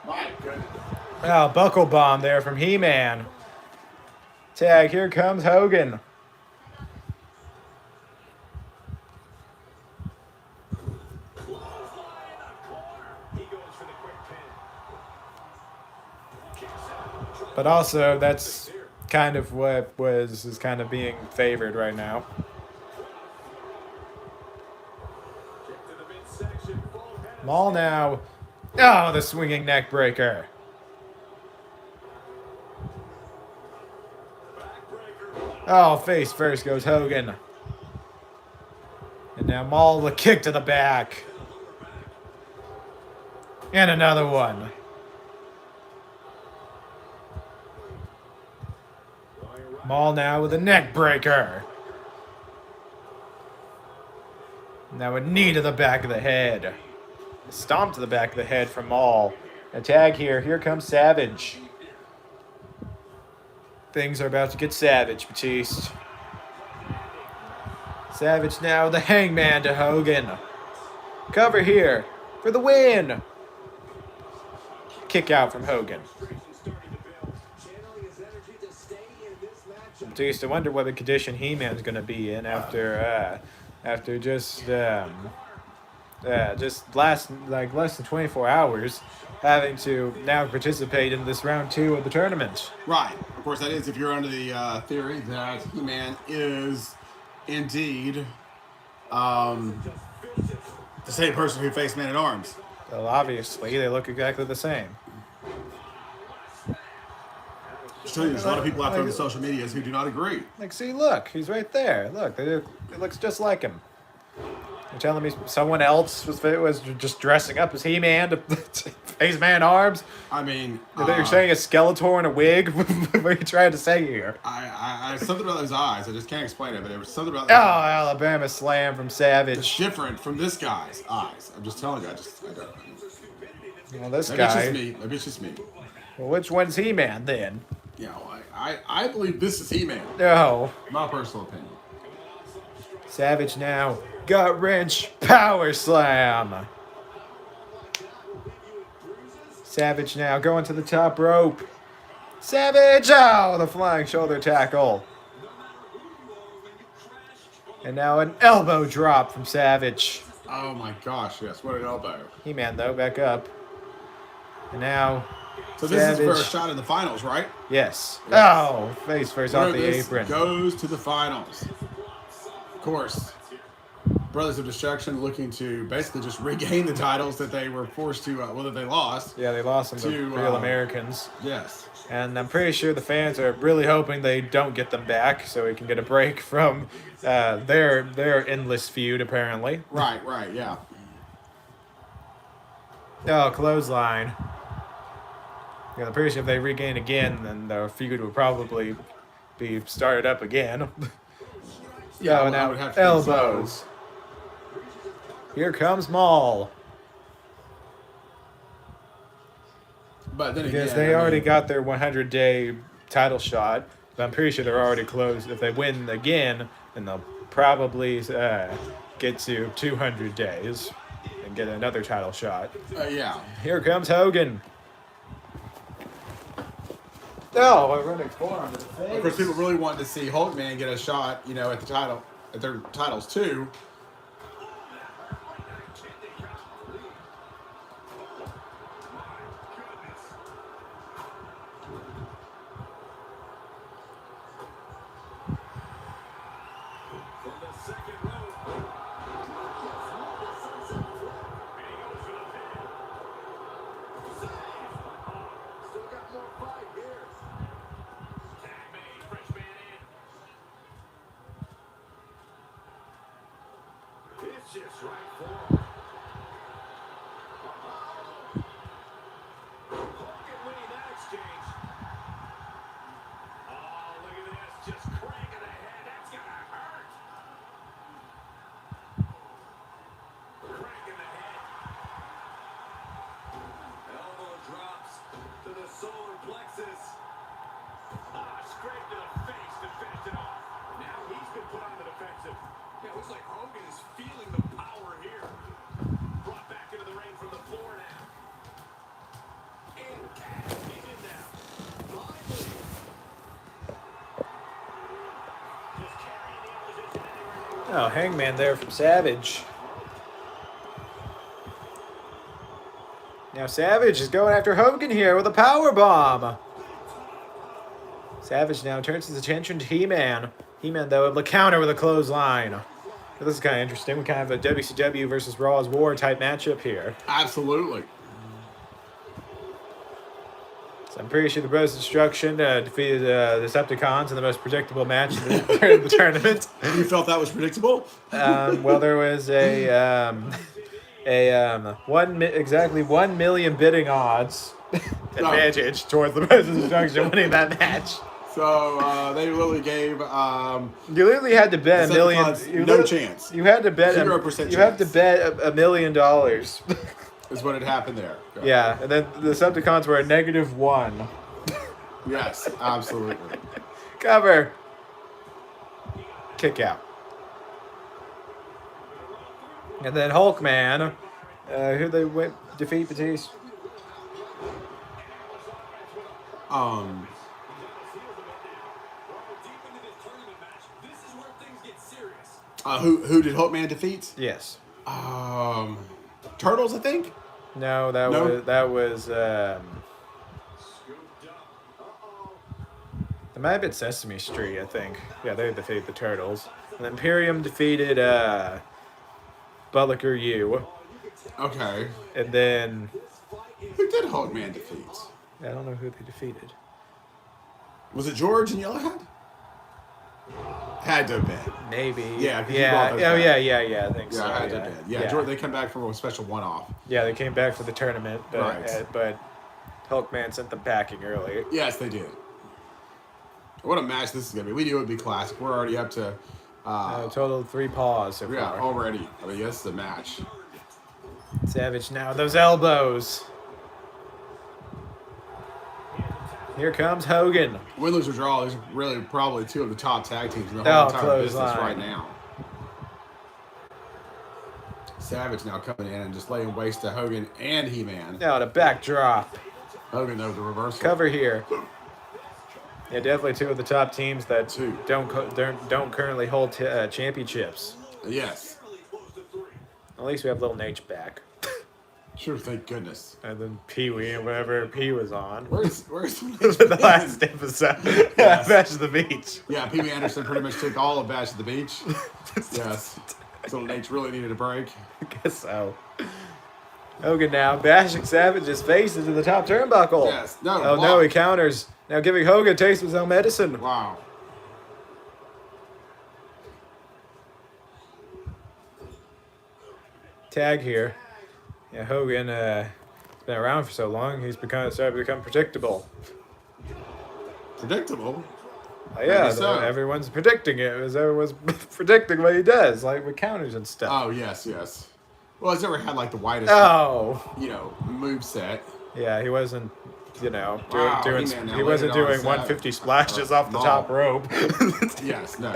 My goodness. Oh, buckle bomb there from He-Man. Tag, here comes Hogan. But also, that's kind of what is kind of being favored right now. Maul now. Oh, the swinging neck breaker. Oh, face first goes Hogan. And now Maul with a kick to the back. And another one. Maul now with a neck breaker. Now a knee to the back of the head. A stomp to the back of the head from Maul. A tag here. Here comes Savage. Things are about to get savage, Batiste. Savage now the Hangman to Hogan. Cover here for the win. Kick out from Hogan. Batista, wonder what the condition He-Man's going to be in after just less than 24 hours having to now participate in this round 2 of the tournament. Right. Of course, that is if you're under the theory that He-Man is indeed the same person who faced Man-at-Arms. Well, obviously, they look exactly the same. There's a lot of people out there on the social medias who do not agree. Like, see, look, he's right there. Look, it looks just like him. You're telling me someone else was just dressing up as He-Man to face Man-Arms? I mean, You're saying a Skeletor in a wig? What are you trying to say here? I something about those eyes. I just can't explain it, but there was something about Oh, those eyes. Alabama slam from It's Savage. different from this guy's eyes. I'm just telling you. I don't. Well, this Maybe it's just guy. me. Maybe it's just me. Well, which one's He-Man then? You know, I believe this is He-Man. No. My personal opinion. Savage now. Gut wrench. Power slam. Savage now going to the top rope. Savage! Oh, the flying shoulder tackle. And now an elbow drop from Savage. Oh my gosh, yes, what an elbow. He-Man, though, back up. And now, So this is for a Savage. shot in the finals, right? Yes. Yes. Oh, face first off the This apron. goes to the finals. Of course, Brothers of Destruction looking to basically just regain the titles that they were forced to, that they lost. Yeah, they lost them to To, Real Americans. Yes. And I'm pretty sure the fans are really hoping they don't get them back so we can get a break from their endless feud, apparently. Right, yeah. Oh, clothesline. Yeah, I'm pretty sure if they regain again, then the feud will probably be started up again. Yeah, Oh, I now would have to think so. elbows. Here comes Maul. But then Because again, they I already mean, got their 100-day title shot. But I'm pretty sure they're already closed. If they win again, then they'll probably get to 200 days and get another title shot. yeah. Here comes Hogan. Oh, a running forearm to the face. Of course, people really wanted to see Hulkman get a shot, at the title, at their titles too. Just right for Hogan winning that exchange. Oh, look at this. Just cranking the head. That's gonna hurt. Cranking the head. Elbow drops to the solar plexus. Straight to the face to finish it off. Now he's been put on the defensive. Yeah, it looks like Hogan is feeling the power here. Brought back into the ring from the floor now. And he's in now. Lively. Just carrying the opposition anywhere. Oh, Hangman there from Savage. Now Savage is going after Hogan here with a power bomb. Savage now turns his attention to He-Man. He-Man, though, able to counter with a clothesline. This is kind of interesting. We kind of have a WCW versus Raw's War type matchup here. Absolutely. So I'm pretty sure the Brothers of Destruction defeated the Decepticons in the most predictable match during the tournament. You felt that was predictable? Well, there was exactly 1 million bidding odds advantage towards the Brothers of Destruction winning that match. So they literally gave You literally had to bet a million. Decepticons You no lit- chance. You had to bet 0% You have to chance. bet $1 million. is what had happened there. Yeah, and then the Decepticons were a -1. Yes, absolutely. Cover. Kick out. And then Hulkman, who they went defeat Batiste. Who did Hulkman defeat? Yes. Turtles, I think. No, No? that was it might have been Sesame Street, I think. Yeah, they defeated the Turtles. And Imperium defeated Butlicker U. Okay. And then Who did Hulkman defeat? I don't know who they defeated. Was it George and Yellowhead? Had to have been. Maybe. Yeah, 'cause you Yeah. brought Oh those back. yeah, I think Yeah, so. had to have been. Yeah, George, they come back from a special one-off. Yeah, they came back for the tournament, but Right. but Hulkman sent them packing early. Yes, they did. What a match this is gonna be. We knew it would be classic. We're already up to. Total of 3 paws so Yeah, far. already. I mean, this is a match. Savage now, those elbows. Here comes Hogan. Win, lose, or draw. These are really probably two of the top tag teams in the Oh, whole entire business clothesline. right now. Savage now coming in and just laying waste to Hogan and He-Man. Now the backdrop. Hogan though the reversal. Cover here. Yeah, definitely two of the top teams that Two. don't currently hold championships. Yes. At least we have Little Nate back. Sure. Thank goodness. And then Pee Wee and whatever P was on. Where's The last episode. Yes. Bash to the Beach. Yeah, Pee Wee Anderson pretty much took all of Bash at the Beach. Yes. So Nate's really needed a break. I guess so. Hogan now bashing Savage's face into the top turnbuckle. Yes. No. Oh no, block. he counters. Now giving Hogan a taste of his own medicine. Wow. Tag here. Yeah, Hogan has been around for so long, he's started to become predictable. Predictable. Yeah, Maybe so. everyone's predicting it. As everyone's predicting what he does, like with counters and stuff. Oh yes, yes. Well, he's never had like the widest, Oh, move set. yeah, he wasn't, Wow, doing He-Man now he wasn't laid it on doing his 150 side. splashes off the No. top rope. Yes, no.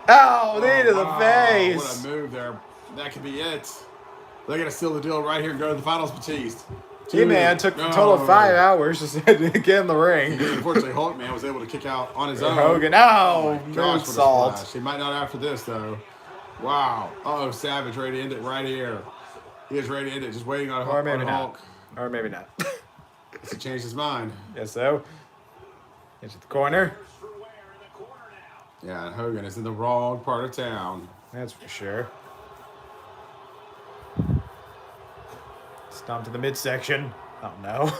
Oh, knee to the Wow, face. What a move there. That could be it. They're gonna seal the deal right here and go to the finals, Batiste. He-Man took a total of 5 hours just to get in the ring. Unfortunately, Hulkman was able to kick out on his own. Hogan, Oh my no gosh, what a salt. splash. He might not after this though. Wow. Uh-oh, Savage ready to end it right here. He is ready to end it, just waiting on Or maybe on not. Hulk. Or maybe not. He changed his mind. Yes, so. Into the corner. Yeah, and Hogan is in the wrong part of town. That's for sure. Stomp to the midsection. Oh no.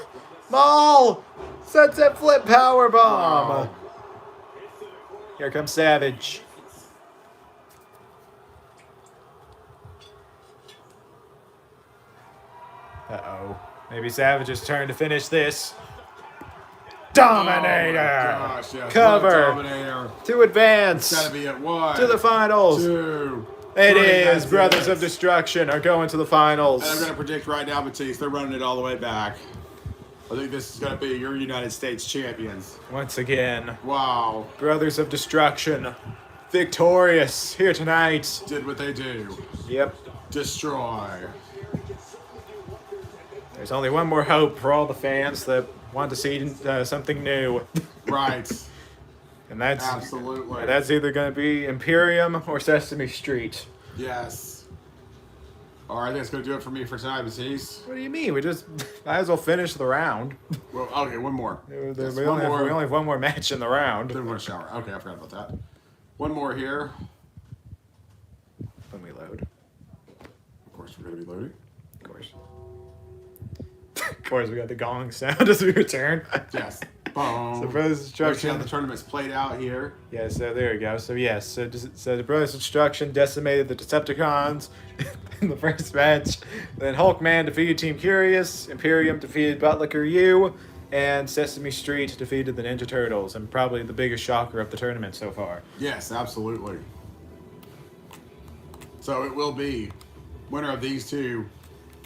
Maul! Sunset flip power bomb. Wow. Here comes Savage. Uh-oh. Maybe Savage's turn to finish this. Dominator! Oh my gosh, yes. Cover. What a Dominator. To advance. It's gotta be at 1. To the finals. 2. It 3. is. That's Brothers it. of Destruction are going to the finals. And I'm going to predict right now, Batiste, they're running it all the way back. I think this is going to be your United States champions. Once again, Wow. Brothers of Destruction, victorious here tonight. Did what they do. Yep. Destroy. There's only one more hope for all the fans that want to see something new. Right. And that's Absolutely. either going to be Imperium or Sesame Street. Yes. All right, that's going to do it for me for tonight, Batiste. What do you mean? We just might as well finish the round. Well, okay, one more. We Yes, only have one more match in the round. Then we're going to shower. Okay, I forgot about that. One more here. When we load. Of course, we're going to be loading. Of course. Of course, we got the gong sound as we return. Yes. Boom. So Brothers of Destruction. The tournament's played out here. Yeah, so there we go. So yes, so the Brothers of Destruction decimated the Decepticons in the first match. Then Hulkman defeated Team Curious. Imperium defeated Butlicker U. and Sesame Street defeated the Ninja Turtles, and probably the biggest shocker of the tournament so far. Yes, absolutely. So it will be winner of these two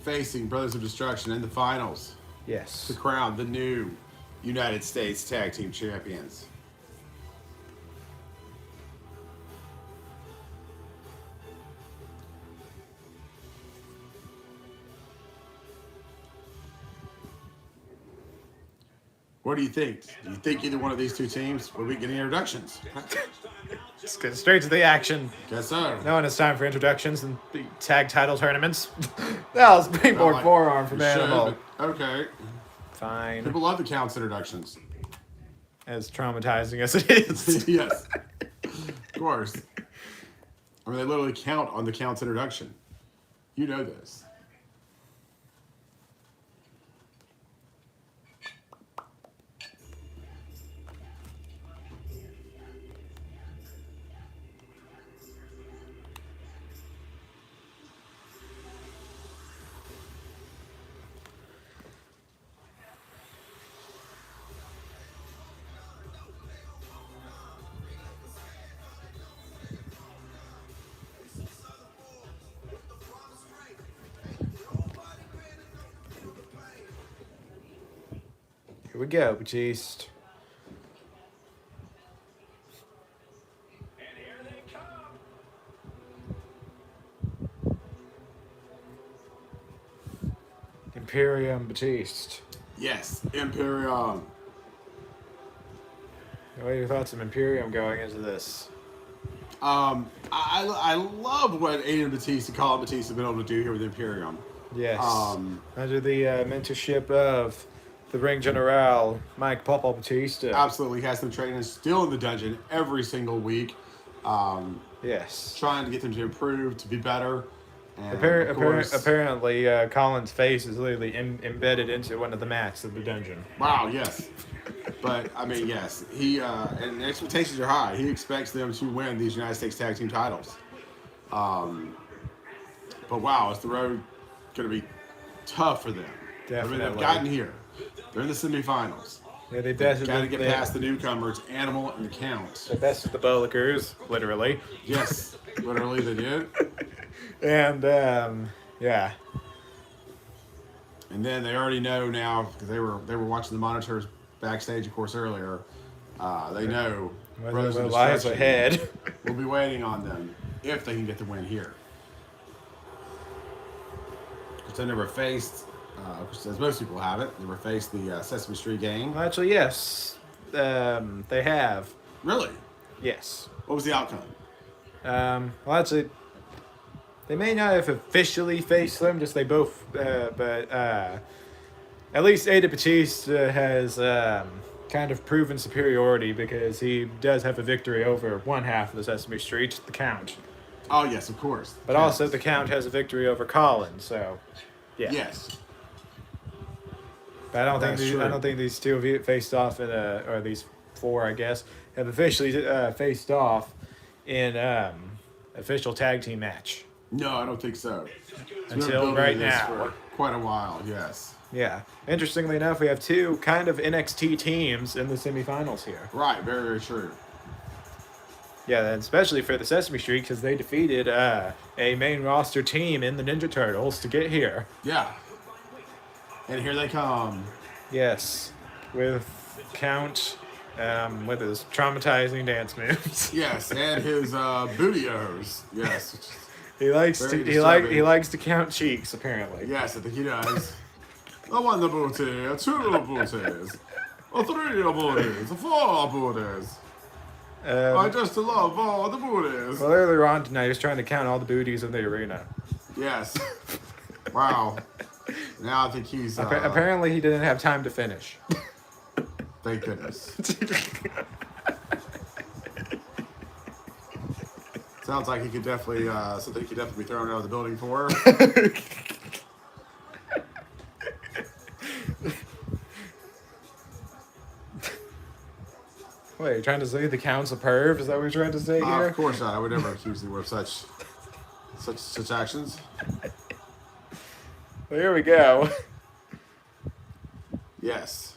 facing Brothers of Destruction in the finals Yes. to crown the new United States Tag Team Champions. What do you think? Do you think either one of these two teams will be getting introductions? Let's get straight to the action. Guess so. No one has time for introductions and the tag title tournaments. That was springboard Like, forearm from you should, Animal. but okay. Fine. People love the counts introductions. As traumatizing as it is. Yes. Of course. I mean, they literally count on the counts introduction. You know this. Here we go, Batiste. And here they come. Imperium Batiste. Yes, Imperium. What are your thoughts of Imperium going into this? I love what Aiden Batista, Colin Batista, have been able to do here with Imperium. Yes. Um, Under the mentorship of the Ring General, Mike Papa Batista. Absolutely has them training still in the dungeon every single week. Yes. Trying to get them to improve, to be better. And of course, Apparently, Colin's face is literally embedded into one of the mats of the dungeon. wow, yes. But, I mean, yes. He, and the expectations are high. He expects them to win these United States Tag Team titles. But, wow, is the road going to be tough for them? Definitely. I mean, they've gotten here. They're in the semifinals. Yeah, they Got to definitely get past the newcomers, Animal and the Count. the best of the Bollickers, literally. Yes, literally they did. And, yeah. And then they already know now because they were watching the monitors backstage, of course, earlier. They know Brothers of What lies Destruction ahead. will be waiting on them if they can get the win here. Because they never faced, as most people have it, never faced the Sesame Street gang. Well, actually, yes. They have. Really? Yes. What was the outcome? Well, actually, they may not have officially faced them, just they both, but at least Ada Batista has kind of proven superiority because he does have a victory over one half of the Sesame Street, the Count. Oh, yes, of course. But also the Count has a victory over Colin, so yeah. Yes. But I That's true. don't think these two have faced off in or these four, I guess, have officially faced off in official tag team match. No, I don't think so. It's been Until building right this now. for quite a while, yes. Yeah. Interestingly enough, we have two kind of NXT teams in the semifinals here. Right, very, very true. Yeah, and especially for the Sesame Street because they defeated a main roster team in the Ninja Turtles to get here. Yeah. And here they come. Yes, with Count, with his traumatizing dance moves. Yes, and his bootios. Yes. He likes Very he disturbing. likes to count cheeks apparently. Yes, I think he does. I want the booty, two booties, three booties, four booties. I just love all the booties. Well, earlier on tonight, he was trying to count all the booties in the arena. Yes. Wow. Now I think he's. Apparently, he didn't have time to finish. Thank goodness. Sounds like he could definitely something he could definitely be thrown out of the building for. Wait, you're trying to say the Count's a perv? Is that what you're trying to say here? Of course not. I would never accuse him of such actions. Well, here we go. Yes.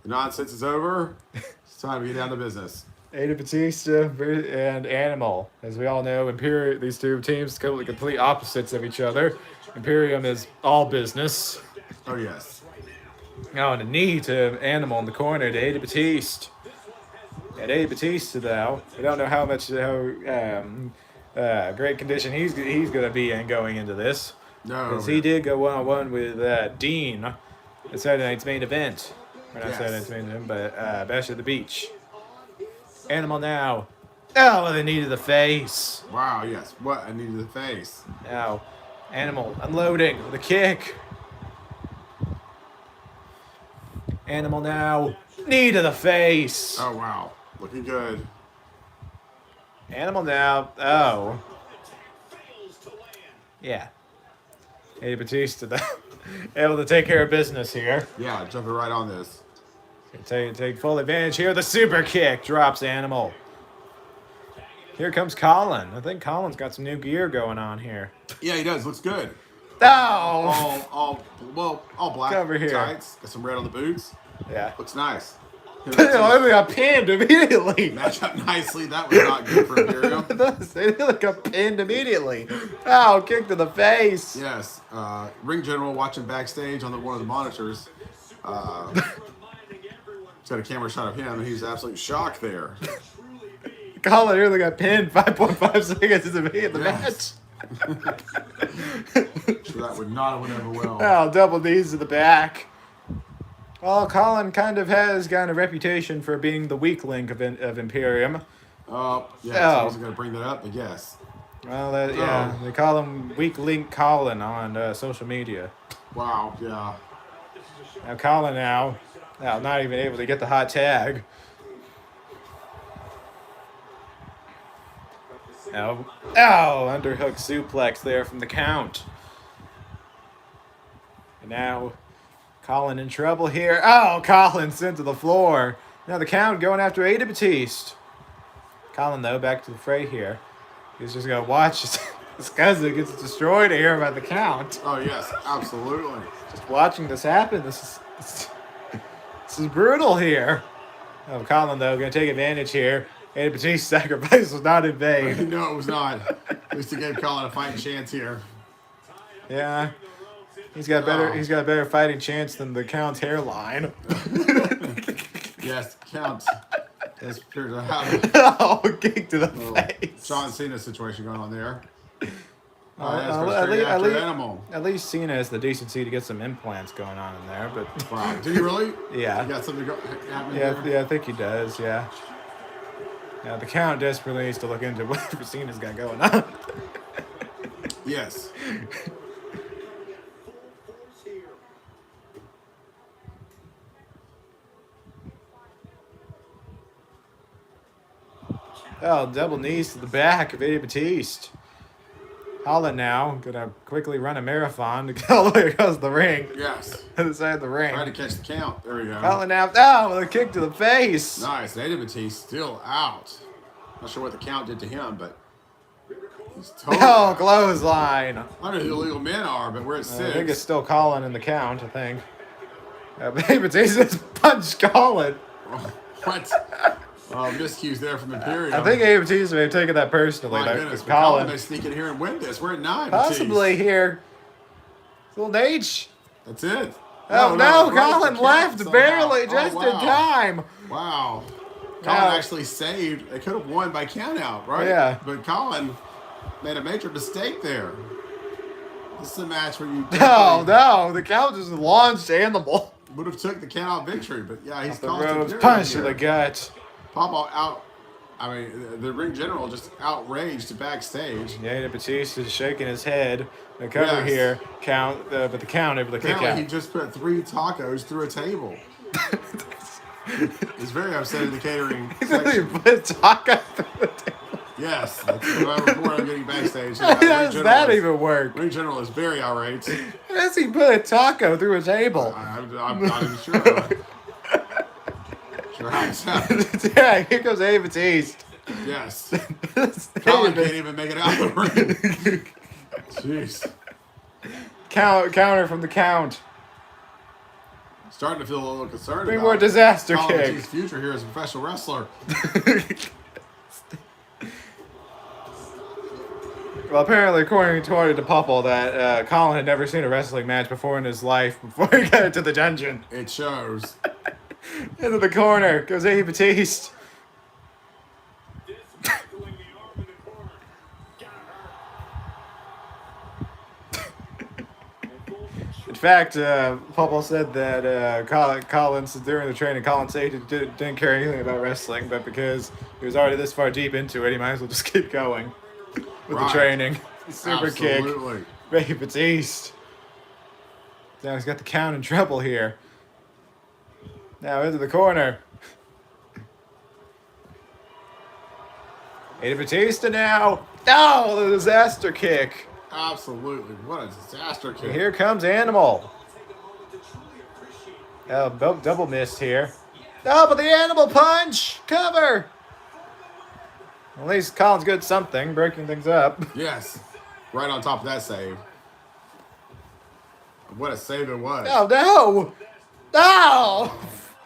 The nonsense is over. It's time to get down to business. Ada Batista and Animal. As we all know, Imperium, these two teams complete opposites of each other. Imperium is all business. Oh, yes. Oh, and a knee to Animal in the corner to Ada Batista. And Ada Batista, though, we don't know how great condition he's going to be in going into this. No. Because he did go one-on-one with Dean at Saturday Night's main event. Or not Saturday Night's main event, but Bash at the Beach. Animal now. Oh, the knee to the face. Wow, yes. What a knee to the face. Now, Animal unloading with a kick. Animal now. Knee to the face. Oh, wow. Looking good. Animal now. Oh. Yeah. Hey, Batista, though. Able to take care of business here. Yeah, jumping right on this. Take full advantage here. The super kick drops Animal. Here comes Colin. I think Colin's got some new gear going on here. Yeah, he does. Looks good. Oh! All black Over here. tights. Got some red on the boots. Yeah. Looks nice. They got pinned immediately. Match up nicely. That was not good for Imperium. They got pinned immediately. Oh, kick to the face. Yes. Ring General watching backstage on one of the monitors. He's got a camera shot of him, and he's absolutely shocked there. Colin really got pinned 5.5 seconds into the Yes. match. Sure, that would not have went over well. Oh, double knees to the back. Well, Colin kind of has gotten a reputation for being the weak link of Imperium. Yeah, Oh. I wasn't going to bring that up, but yes. Well, they call him Weak Link Colin on social media. Wow, yeah. Now Colin now not even able to get the hot tag. Now, underhook suplex there from the count. And now Colin in trouble here. Oh, Colin sent to the floor. Now the count going after Ada Batiste. Colin, though, back to the fray here. He's just going to watch his cousin gets destroyed here by the count. Oh, yes, absolutely. Just watching this happen. This is brutal here. Oh, Colin, though, going to take advantage here. Ada Batiste's sacrifice was not in vain. No, it was not. At least he gave Colin a fighting chance here. Yeah. He's got a better fighting chance than the Count's hairline. Yes, Count has appeared to have Oh, kick to the face. John Cena situation going on there. At least Cena has the decency to get some implants going on in there, but Wow, did he really? yeah. You got something happening there? Yeah, I think he does, yeah. Yeah, the Count desperately needs to look into whatever Cena's got going on. Yes. Oh, double knees to the back of Ada Batiste. Holland now gonna quickly run a marathon to get all the way across the ring. Yes. To the side of the ring. Trying to catch the count. There we go. Holland now, with a kick to the face. Nice. Ada Batiste still out. Not sure what the count did to him, but he's totally Oh, out. clothesline. I don't know who the illegal men are, but we're at 6. I think it's still Colin in the count, I think. Ada Batiste just punched Colin. What? Miscues there from Imperium. I think Ada Batiste may have taken that personally. My Like, goodness, because Colin may sneak in here and win this. We're at 9. possibly Batiste. here. Little Nate. That's it. Oh, no, Colin left somehow. barely, Oh, just wow. in time. Wow. Colin Now- actually saved. They could have won by countout, right? Yeah. But Colin made a major mistake there. This is a match where you No, the count just launched Animal. would have took the countout victory, but yeah, he's The caused a ropes, period punch to here. the gut. Pop out. I mean, the ring general just outraged backstage. Yeah, Ada Batiste is shaking his head. The cover Yes. here, count, but the count able to kick Apparently, he out. just put 3 tacos through a table. He's very upset in the catering He section. put taco through the table. Yes, that's what I'm getting backstage. How does that even work? Ring general is very irate. How does he put a taco through a table? I'm not even sure. Sure how it's happened. Yeah, here goes Ada Batiste. Yes. Colin can't even make it out of the ring. Jeez. Counter from the count. Starting to feel a little concerned Springboard about disaster Colin kick. Batista's future here as a professional wrestler. Well, apparently, according to Popple, that Colin had never seen a wrestling match before in his life before he got into the dungeon. It shows. Into the corner goes Eddie Batiste. Dismantling the arm in the corner. Got her. In fact, Popple said that Collins, during the training, Collins said he didn't care anything about wrestling, but because he was already this far deep into it, he might as well just keep going with the Right. training. Super kick. Absolutely. Eddie Batiste. Now he's got the count in trouble here. Now into the corner. Eddie Batista now. Oh, the disaster kick. Absolutely. What a disaster kick. Here comes Animal. Oh, double missed here. Oh, but the Animal punch. Cover. At least Colin's good at something, breaking things up. Yes. Right on top of that save. What a save it was. Oh, no. No.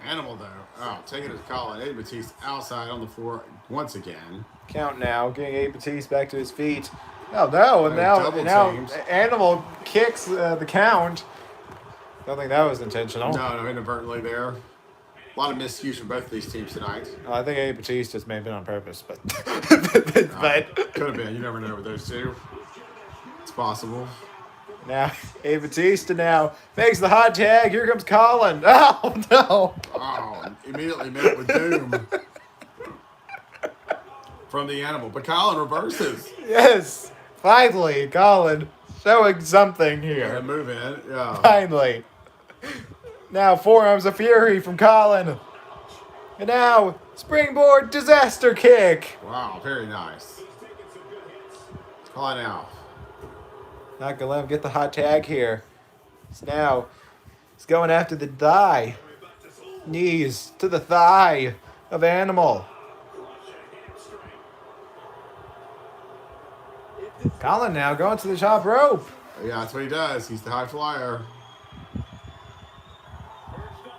Animal, though. Oh, taking it to Colin. Eddie Batiste outside on the floor once again. Count now, getting Eddie Batiste back to his feet. Oh, no, and Double now teams. Animal kicks the count. Don't think that was intentional. No, inadvertently there. A lot of miscues from both of these teams tonight. I think Eddie Batiste may have been on purpose, but Could have been. You never know with those two. It's possible. now Eddie Batista now makes the hot tag. Here comes Colin. Oh no! Oh, immediately met with doom from the Animal. But Colin reverses. Yes, finally, Colin showing something And here. move in. Yeah. Finally. Now forearms of fury from Colin, and now springboard disaster kick. Wow, very nice. Colin now. Not gonna let him get the hot tag here. So now he's going after the thigh. Knees to the thigh of Animal. Colin now going to the top rope. Yeah, that's what he does. He's the high flyer.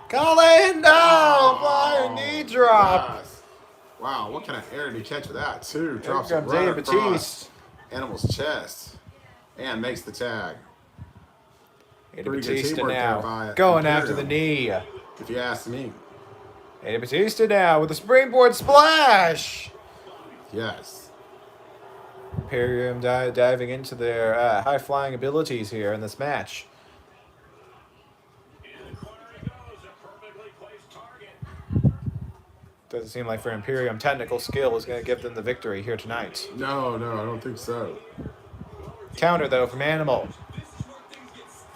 Colin! No! Flying knee drop. Yes. Wow, what kind of air did he catch with that, too? Here Drops it comes right Eddie across Batiste. Animal's chest. And makes the tag. Eddie Pretty good Batista teamwork there now by going Imperium. after the knee. If you ask me. Eddie Batista now with a springboard splash. Yes. Imperium diving into their high flying abilities here in this match. In the corner he goes. A perfectly placed target. Doesn't seem like for Imperium technical skill is going to give them the victory here tonight. No, I don't think so. Counter though from Animal.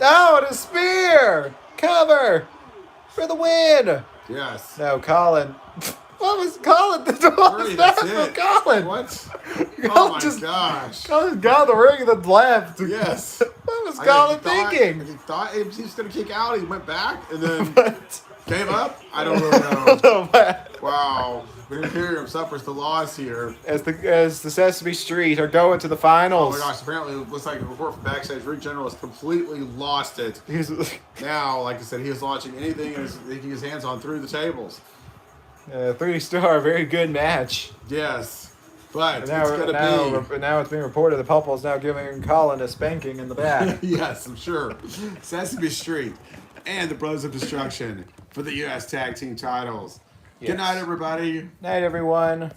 Oh, and a spear! Cover for the win! Yes. No, Colin. What was Colin? What was Three, that that's from it. Colin? What? Colin Oh my just- gosh. Colin got the ring and then left. Yes. What was I Colin thought- thinking? He thought he was going to kick out. He went back and then But, gave up. I don't really know. no, but Wow. But Imperium suffers the loss here. as the Sesame Street are going to the Oh finals. my gosh, apparently it looks like a report from backstage. Rick General has completely lost it. He's Now, like I said, he is launching anything and is taking his hands on through the tables. 3-star, very good match. Yes. But And it's now, going now, to now it's being reported that Popple is now giving Colin a spanking in the back. be. Yes, I'm sure. Sesame Street and the Brothers of Destruction for the U.S. Tag Team titles. Yes. Good night, everybody. Night, everyone.